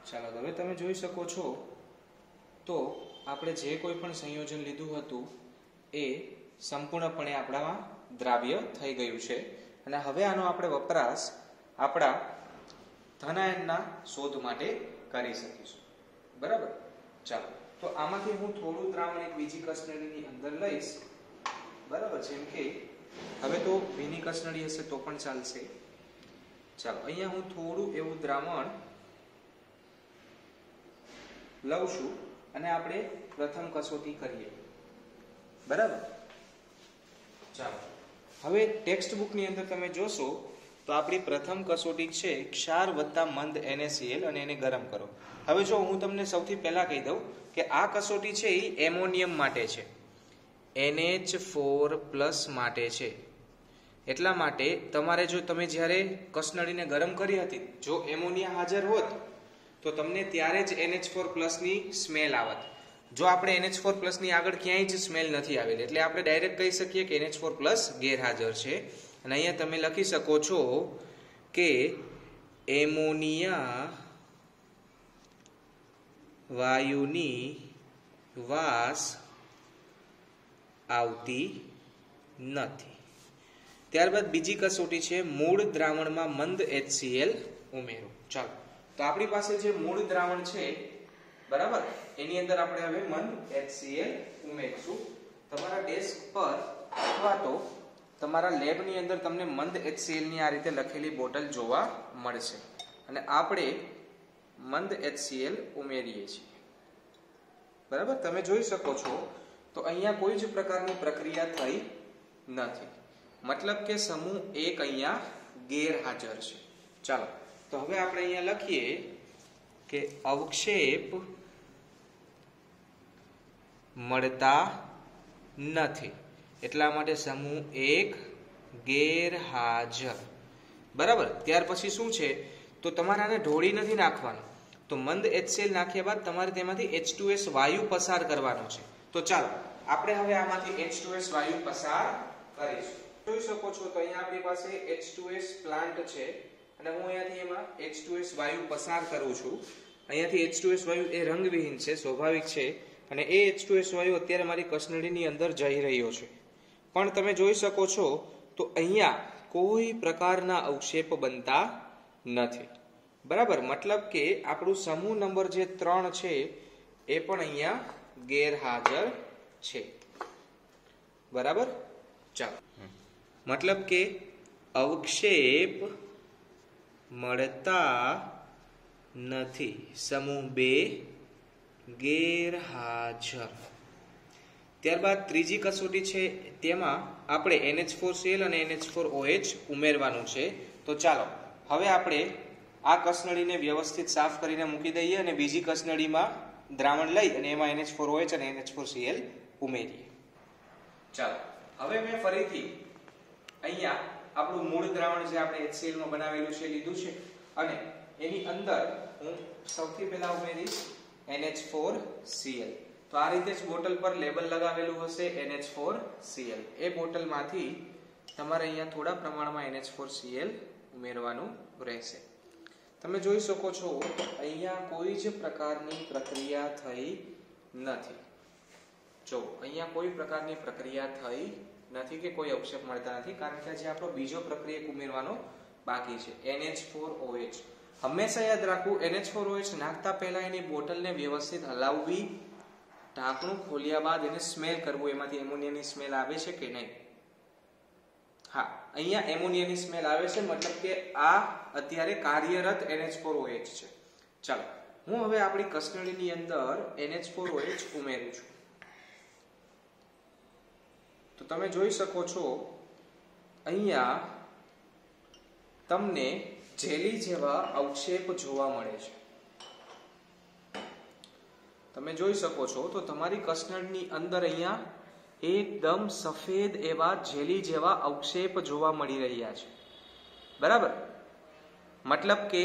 ચાલો હવે તમે જોઈ શકો છો તો આપણે જે કોઈ પણ સંયોજન લીધું હતું એ સંપૂર્ણપણે આપણામાં દ્રાવ્ય થઈ ગયું છે અને હવે આનો આપણે વપરાશ આપણા ધનાયનના શોધ માટે કરી શકીશું. બરાબર. ચાલો તો આમાંથી હું થોડું દ્રાવણ એક બીજી કસનળીની અંદર લઈશ. બરાબર. જેમ કે હવે તો ભીની કસનળી હશે તો પણ ચાલશે. ચાલો અહીંયા હું થોડું એવું દ્રાવણ લઉં છું અને આપણે પ્રથમ કસોટી કરીએ. બરાબર. ચાલો હવે ટેક્સ્ટ બુક ની અંદર તમે જોશો તો આપણી પ્રથમ કસોટી છે ક્ષાર વત્તા મંદ NaCl અને એને ગરમ કરો. હવે જો હું તમને સૌથી પહેલા કહી દઉં કે આ કસોટી છે એ એમોનિયમ માટે છે, NH4+ માટે છે. એટલા માટે તમારે જો તમે જ્યારે કસનળીને ગરમ કરી હતી જો એમોનિયા હાજર હોત તો તમને ત્યારે જ NH4+ ની સ્મેલ આવત. જો આપણે NH4+ ની આગળ ક્યાંય જ સ્મેલ નથી આવેલી એટલે આપણે ડાયરેક્ટ કહી શકીએ કે NH4+ ગેરહાજર છે. અને અહીંયા તમે લખી શકો છો કે એમોનિયા વાયુની વાસ આવતી નથી. ત્યારબાદ બીજી કસોટી છે મૂળ દ્રાવણમાં મંદ HCl ઉમેરો. ચાલો તો આપણી પાસે જે મૂળ દ્રાવણ છે બરાબર એની અંદર આપણે હવે મંદ HCl ઉમેરશું. તમારા ડેસ્ક પર અથવા તો તમારા લેબની અંદર તમને મંદ HCl ની આ રીતે લખેલી બોટલ જોવા મળશે અને આપણે મંદ HCl ઉમેરીએ છીએ. બરાબર. તમે જોઈ શકો છો તો અહીંયા કોઈ જ પ્રકારની પ્રક્રિયા થઈ નથી. મતલબ કે સમૂહ 1 અહીંયા ગેરહાજર છે. ચાલો તો હવે આપણે અહીંયા લખીએ કે અવક્ષેપ મળતા નથી એટલા માટે સમૂહ 1 ગેરહાજર. બરાબર. ત્યાર પછી શું છે તો તમારે આને ઢોળી નથી નાખવાનું. તો મંદ HCl નાખ્યા બાદ તમારે તેમાંથી H2S વાયુ પસાર કરવાનો છે. તો ચાલો આપણે હવે આમાંથી H2S વાયુ પસાર કરીશું. જોઈ શકો છો તો અહીંયા આપણી પાસે H2S પ્લાન્ટ છે અને હું અહીંયાથી એમાં H2S વાયુ પસાર કરું છું. અહીંયાથી H2S વાયુ એ રંગવિહીન છે, સ્વાભાવિક છે અને એ H2S વાયુ અત્યારે મારી કસનળીની અંદર જઈ રહ્યો છે. પણ તમે જોઈ શકો છો તો અહીંયા કોઈ પ્રકારના અવક્ષેપ બનતા નથી. બરાબર. મતલબ કે આપણું સમૂહ નંબર જે 3 છે એ પણ અહીંયા ગેરહાજર છે. બરાબર. ચાલો મતલબ કે અવક્ષેપ મળતા નથી. સમૂહ 2 ગેરહાજર. ત્યારબાદ ત્રીજી કસોટી છે તેમાં આપણે NH4Cl અને NH4OH ઉમેરવાનું છે. તો ચાલો હવે આપણે આ કસનળીને વ્યવસ્થિત સાફ કરીને મૂકી દઈએ અને બીજી કસનળીમાં દ્રાવણ લઈ અને એમાં NH4OH અને NH4Cl ઉમેરીએ. ચાલો હવે મેં ફરીથી અહીંયા આપણું મૂળ દ્રાવણ જે આપણે HCl માં બનાવેલું છે લીધું છે અને એની અંદર હું સૌથી પહેલા ઉમેરીશ NH4Cl. તો આ રીતે જ બોટલ પર લેબલ લગાવેલું હશે NH4Cl. એ બોટલમાંથી તમારે અહીંયા થોડા પ્રમાણમાં NH4Cl ઉમેરવાનું રહેશે. તમે જોઈ શકો છો અહીંયા કોઈ જ પ્રકારની પ્રક્રિયા થઈ નથી. જો અહીંયા કોઈ પ્રકારની પ્રક્રિયા થઈ નથી કે કોઈ અવક્ષેપ મળતા નથી, કારણ કે આજે આપણો બીજો પ્રક્રિયક ઉમેરવાનો બાકી છે NH4OH. હંમેશા યાદ રાખવું NH4OH નાખતા પહેલા એની બોટલને વ્યવસ્થિત હલાવવી, ઢાંકણું ખોલ્યા બાદ એને સ્મેલ કરવું, એમાંથી એમોનિયાની સ્મેલ આવે છે કે નહીં. હા, અહીંયા એમોનિયાની સ્મેલ આવે છે, મતલબ કે આ અત્યારે કાર્યરત NH4OH છે. ચાલો હું હવે આપણી કસનળીની અંદર NH4OH ઉમેરું છું. તો તમે જોઈ શકો છો અહીંયા તમને જેલી જેવા અવક્ષેપ જોવા મળે છે. તમે જોઈ શકો છો તો તમારી કસનળની અંદર અહીંયા એકદમ સફેદ એવા જેલી જેવા અવક્ષેપ જોવા મળી રહ્યા છે. બરાબર, મતલબ કે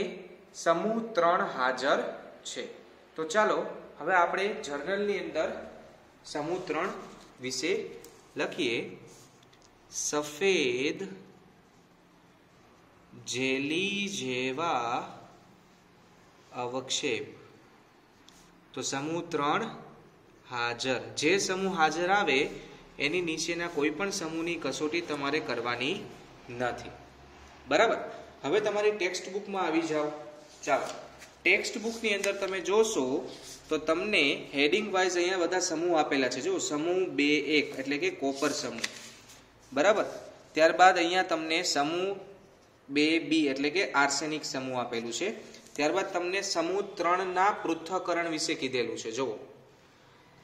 સમૂહ 3 હાજર છે. તો ચાલો હવે આપણે જર્નલની અંદર સમૂહ 3 વિશે લખીએ. સફેદ જેલી જેવા અવક્ષેપ. તો સમૂહ 3 હાજર. જે સમૂહ હાજર આવે એની નીચેના કોઈ પણ સમૂહની કસોટી તમારે કરવાની નથી. બરાબર, હવે તમારી ટેક્સ્ટ બુકમાં આવી જાઓ. ચાલો ટેક્સ્ટ બુકની અંદર તમે જોશો તો તમને હેડિંગ વાઇઝ અહીંયા બધા સમૂહ આપેલા છે. જો સમૂહ 2.1 એટલે કે કોપર સમૂહ. બરાબર, ત્યારબાદ અહીંયા તમને સમૂહ 2B એટલે કે આર્સેનિક સમૂહ આપેલું છે. ત્યારબાદ તમને સમૂહ 3 ના પૃથ્થકરણ વિશે કીધેલું છે. જુઓ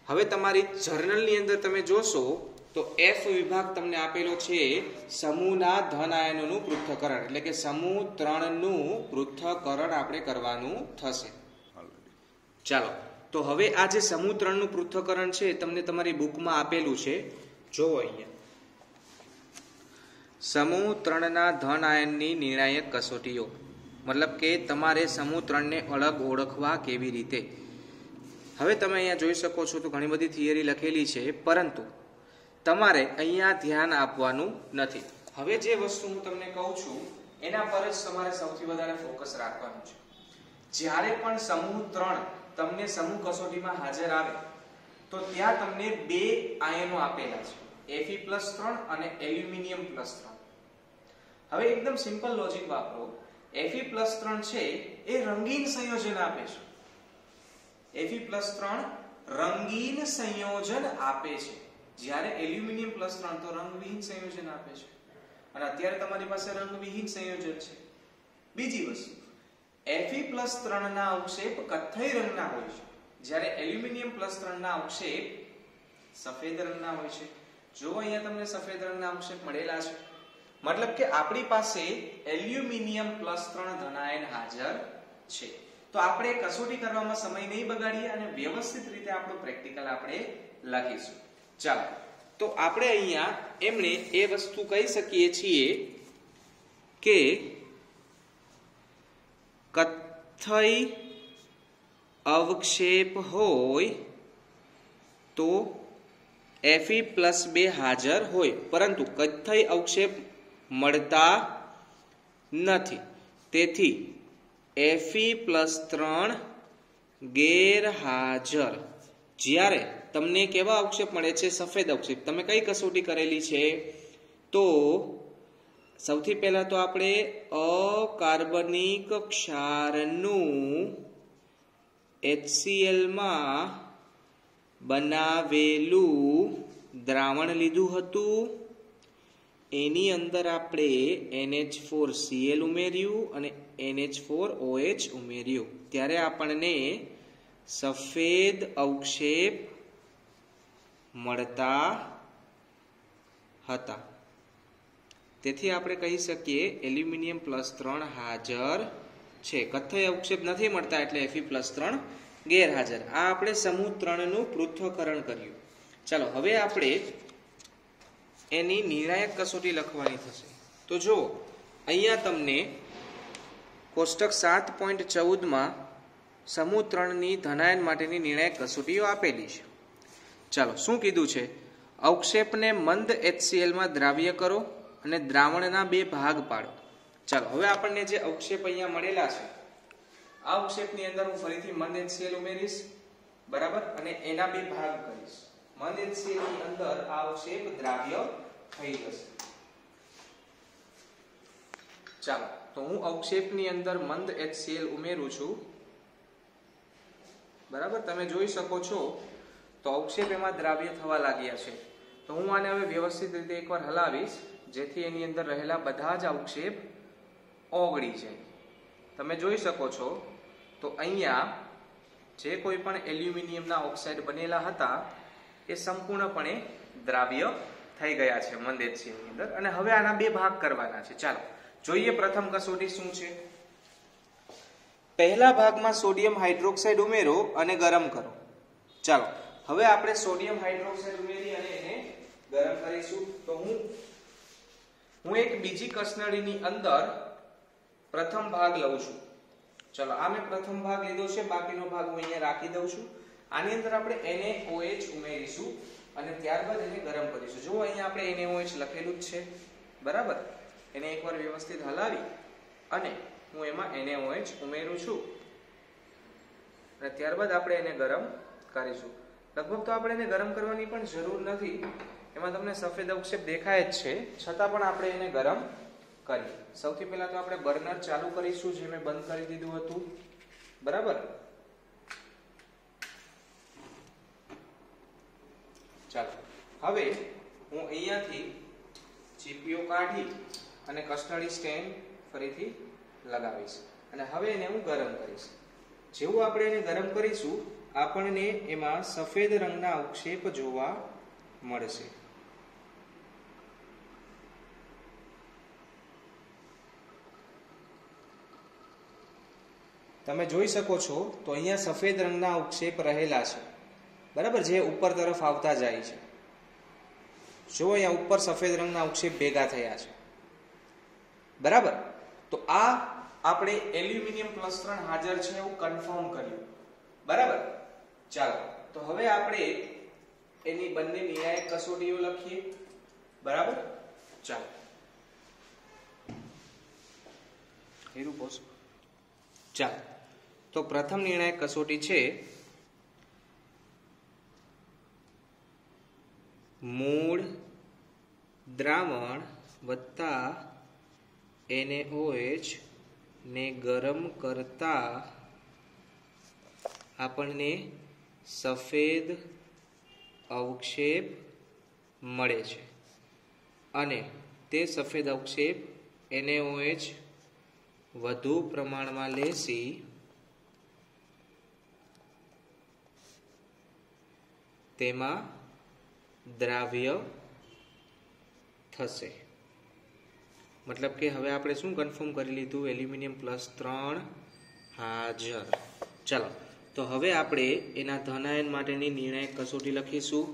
હવે તમારી જર્નલની અંદર તમે જોશો તો F વિભાગ તમને આપેલો છે સમૂહના ધન આયનોનું પૃથ્થકરણ, એટલે કે સમૂહ 3 નું પૃથ્થકરણ આપણે કરવાનું થશે. ચાલો તો હવે આ જે સમૂહ 3 નું પૃથ્થકરણ છે તમને તમારી બુકમાં આપેલું છે. જોવો અહીંયા સમૂહ 3 ના ધન આયનની નિર્ણાયક કસોટીઓ, મતલબ કે તમારે સમૂહ 3 ને અલગ ઓળખવા કેવી રીતે. હવે તમે અહીંયા જોઈ શકો છો તો ઘણી બધી થિયરી લખેલી છે, પરંતુ તમારે અહીંયા ધ્યાન આપવાનું નથી. હવે જે વસ્તુ હું તમને કહું છું એના પર જ તમારે સૌથી વધારે ફોકસ રાખવાનું છે. જ્યારે પણ સમૂહ 3 તમને સમૂહ કસોટીમાં હાજર આવે તો ત્યાં તમને 2 આયનો આપેલા છે, Fe+3 અને એલ્યુમિનિયમ+3. હવે એકદમ સિમ્પલ લોજિક વાપરો. Fe+3 છે એ રંગીન સંયોજન આપે છે. Fe+3 રંગીન સંયોજન આપે છે, જ્યારે એલ્યુમિનિયમ+3 તો રંગવિહીન સંયોજન આપે છે. અને અત્યારે તમારી પાસે રંગવિહીન સંયોજન છે. બીજી વસ્તુ, Fe+3 ના અવક્ષેપ કથ્થઈ રંગના હોય છે, જ્યારે એલ્યુમિનિયમ+3 ના અવક્ષેપ સફેદ રંગના હોય છે. જો અહીંયા તમને સફેદ રંગના અવક્ષેપ મળેલા છે, મતલબ કે આપણી પાસે એલ્યુમિનિયમ+3 ધનાયન હાજર છે. તો આપણે કસોટી કરવામાં સમય નહીં બગાડીએ અને વ્યવસ્થિત રીતે આપણું પ્રેક્ટિકલ આપણે લખીશું. ચાલો તો આપણે અહીંયા એમણે એ વસ્તુ કહી શકીએ છીએ કે કથ્થઈ અવક્ષેપ હોય તો Fe+2 હાજર હોય, પરંતુ કથ્થઈ અવક્ષેપ મળતા નથી. તેથી Fe+3 ગેરહાજર. જ્યારે તમને કેવા અવક્ષેપ મળે છે? સફેદ અવક્ષેપ. તમે કઈ કસોટી કરેલી છે? તો સૌથી પહેલા તો આપણે અકાર્બનિક ક્ષારનું HCl માં બનાવેલું દ્રાવણ લીધું હતું. એની અંદર આપણે NH4Cl ઉમેર્યું અને NH4OH ઉમેર્યું. ત્યારે આપણને સફેદ અવક્ષેપ મળતા હતા. તેથી આપણે કહી શકીએ એલ્યુમિનિયમ +3 હાજર છે. કથ્થઈ અવક્ષેપ નથી મળતા એટલે Fe+3 ગેરહાજર. આ આપણે સમૂહ 3 નું પૃથ્થકરણ કર્યું. ચાલો હવે આપણે એની નિર્ણાયક કસોટી લખવાની થશે. તો જો અહીંયા તમને કોષ્ટક 7.14 માં સમૂહ 3 ની ધનાયન માટેની નિર્ણાયક કસોટીઓ આપેલી છે. ચાલો શું કીધું છે? અવક્ષેપને મંદ HCl માં દ્રાવ્ય કરો અને દ્રાવણના 2 ભાગ પાડો. ચાલો હવે આપણને જે અવક્ષેપ અહીંયા મળેલા છે આ અવક્ષેપની અંદર હું ફરીથી મંદ HCl ઉમેરીશ, બરાબર, અને એના 2 ભાગ કરીશ. મંદ HCl ની અંદર આ અવક્ષેપ દ્રાવ્ય થઈ જશે. ચાલો તો હું અવક્ષેપની અંદર મંદ HCl ઉમેરું છું, બરાબર. તમે જોઈ શકો છો તો અવક્ષેપ એમાં દ્રાવ્ય થવા લાગ્યા છે. તો હું આને હવે વ્યવસ્થિત રીતે એકવાર હલાવીશ જેથી એની અંદર રહેલા બધા જ અવક્ષેપ ઓગળી જાય. તમે જોઈ શકો છો તો અહીંયા જે કોઈ પણ એલ્યુમિનિયમના ઓક્સાઇડ બનેલા હતા એ સંપૂર્ણપણે દ્રાવ્ય થઈ ગયા છે મંદ HCl ની અંદર. અને હવે આના 2 ભાગ કરવાના છે. ચાલો જોઈએ પ્રથમ કસોટી શું છે. પહેલા ભાગમાં સોડિયમ હાઇડ્રોક્સાઇડ ઉમેરો અને ગરમ કરો. ચાલો હવે આપણે સોડિયમ હાઇડ્રોક્સાઇડ ઉમેરી અને એને ગરમ કરીશું. તો હું એક બીજી કસનળીની અંદર પ્રથમ ભાગ લઉં છું. ચલો આ મેં પ્રથમ ભાગ લીધો છે, બાકીનો ભાગ હું અહીંયા રાખી દઉં છું. આની અંદર આપણે NaOH ઉમેરીશું અને ત્યારબાદ એને ગરમ કરીશું. જો અહીંયા આપણે NaOH લખેલું જ છે, બરાબર. એને એકવાર વ્યવસ્થિત હલાવી અને હું એમાં NaOH ઉમેરું છું અને ત્યારબાદ આપણે એને ગરમ કરીશું. લગભગ તો આપણે એને ગરમ કરવાની પણ જરૂર નથી, એમાં તમને સફેદ અવક્ષેપ દેખાય જ છે, છતાં પણ આપણે એને ગરમ કરીએ. સૌથી પહેલા તો આપણે બર્નર ચાલુ કરીશું, જે મેં બંધ કરી દીધું હતું, બરાબર. ચાલો હવે હું અહીંયાથી ચીપીઓ કાઢી અને કસનળી સ્ટેન્ડ ફરીથી લગાવીશ અને હવે એને હું ગરમ કરીશ. જેવું આપણે એને ગરમ કરીશું આપણને એમાં સફેદ રંગના અવક્ષેપ જોવા મળશે. તમે જોઈ શકો છો તો અહીંયા સફેદ રંગના અવક્ષેપ રહેલા છે, બરાબર, જે ઉપર તરફ આવતા જાય છે. જો અહીંયા ઉપર સફેદ રંગના અવક્ષેપ ભેગા થયા છે, બરાબર. તો આ આપણે એલ્યુમિનિયમ +3 હાજર છે એવું કન્ફર્મ કર્યું, બરાબર. ચાલો તો હવે આપણે એની બંને નિર્ણાયક કસોટીઓ લખીએ, બરાબર. ચાલો હેરું બોસ. ચાલો તો પ્રથમ નિર્ણાયક કસોટી છે મૂળ દ્રાવણ વત્તા NaOH ને ગરમ કરતા આપણને સફેદ અવક્ષેપ મળે છે અને તે સફેદ અવક્ષેપ NaOH વધુ પ્રમાણમાં લેસી તેમાં દ્રાવ્ય થશે. મતલબ કે હવે આપણે શું કન્ફર્મ કરી લીધું? એલ્યુમિનિયમ +3 હાજર. ચાલો તો હવે આપણે એના ધનાયન માટેની નિર્ણાયક કસોટી લખીશું.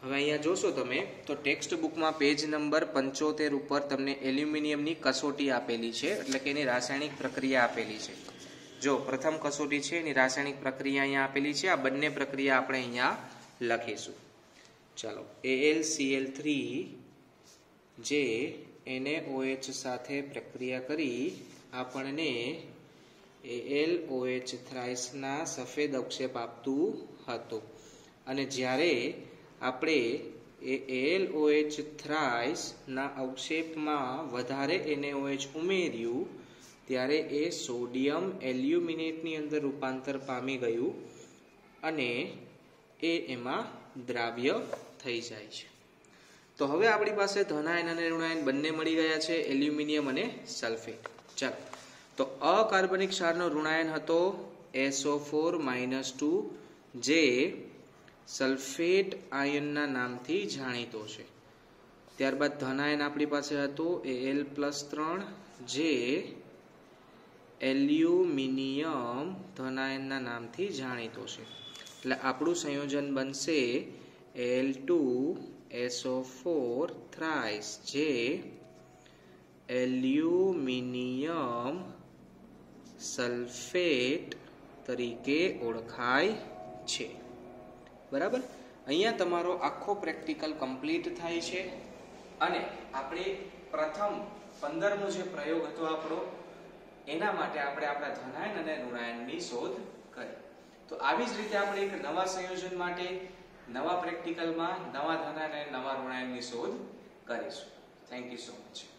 હવે અહીંયા જોશો તમે તો ટેક્સ્ટ બુકમાં પેજ નંબર 75 ઉપર તમને એલ્યુમિનિયમની કસોટી આપેલી છે, એટલે કે એની રાસાયણિક પ્રક્રિયા આપેલી છે. જો પ્રથમ કસોટી છે એની રાસાયણિક પ્રક્રિયા અહીંયા આપેલી છે. આ બંને પ્રક્રિયા આપણે અહીંયા લખીશું. ચાલો AlCl3 જે NaOH સાથે પ્રક્રિયા કરી આપણને AlOH થ્રાઇસના સફેદ અવક્ષેપ આપતું હતું અને જ્યારે આપણે AlOH થ્રાઇસના અવક્ષેપમાં વધારે NaOH ઉમેર્યું ત્યારે એ સોડિયમ એલ્યુમિનેટની અંદર રૂપાંતર પામી ગયું અને એમાં દ્રાવ્ય થઈ જાય છે. તો હવે આપણી પાસે ધનાયન અને ઋણાયન બંને મળી ગયા છે, એલ્યુમિનિયમ અને સલ્ફેટ. ચાલો તો અકાર્બનિક ક્ષારનો ઋણાયન હતો SO4 - 2 જે સલ્ફેટ આયનના નામથી જાણીતો છે. ત્યારબાદ ધન આયન આપણી પાસે હતું Al+3 જે એલ્યુમિનિયમ ધન આયનના નામથી જાણીતો છે. એટલે આપણું સંયોજન બનશે Al2SO4 થ્રાઇસ જે એલ્યુમિનિયમ સલ્ફેટ તરીકે ઓળખાય છે. બરાબર. અહીંયા તમારો આખો પ્રેક્ટિકલ કમ્પ્લીટ થાય છે અને આપણે પ્રથમ 15મો જે પ્રયોગ હતો આપણો એના માટે આપણે આપણા ધનાયન અને ઋણાયનની શોધ કરી. તો આવી જ રીતે આપણે એક નવા સંયોજન માટે નવા પ્રેક્ટિકલમાં નવા ધનાયન અને નવા ઋણાયનની શોધ કરીશું. Thank you so much.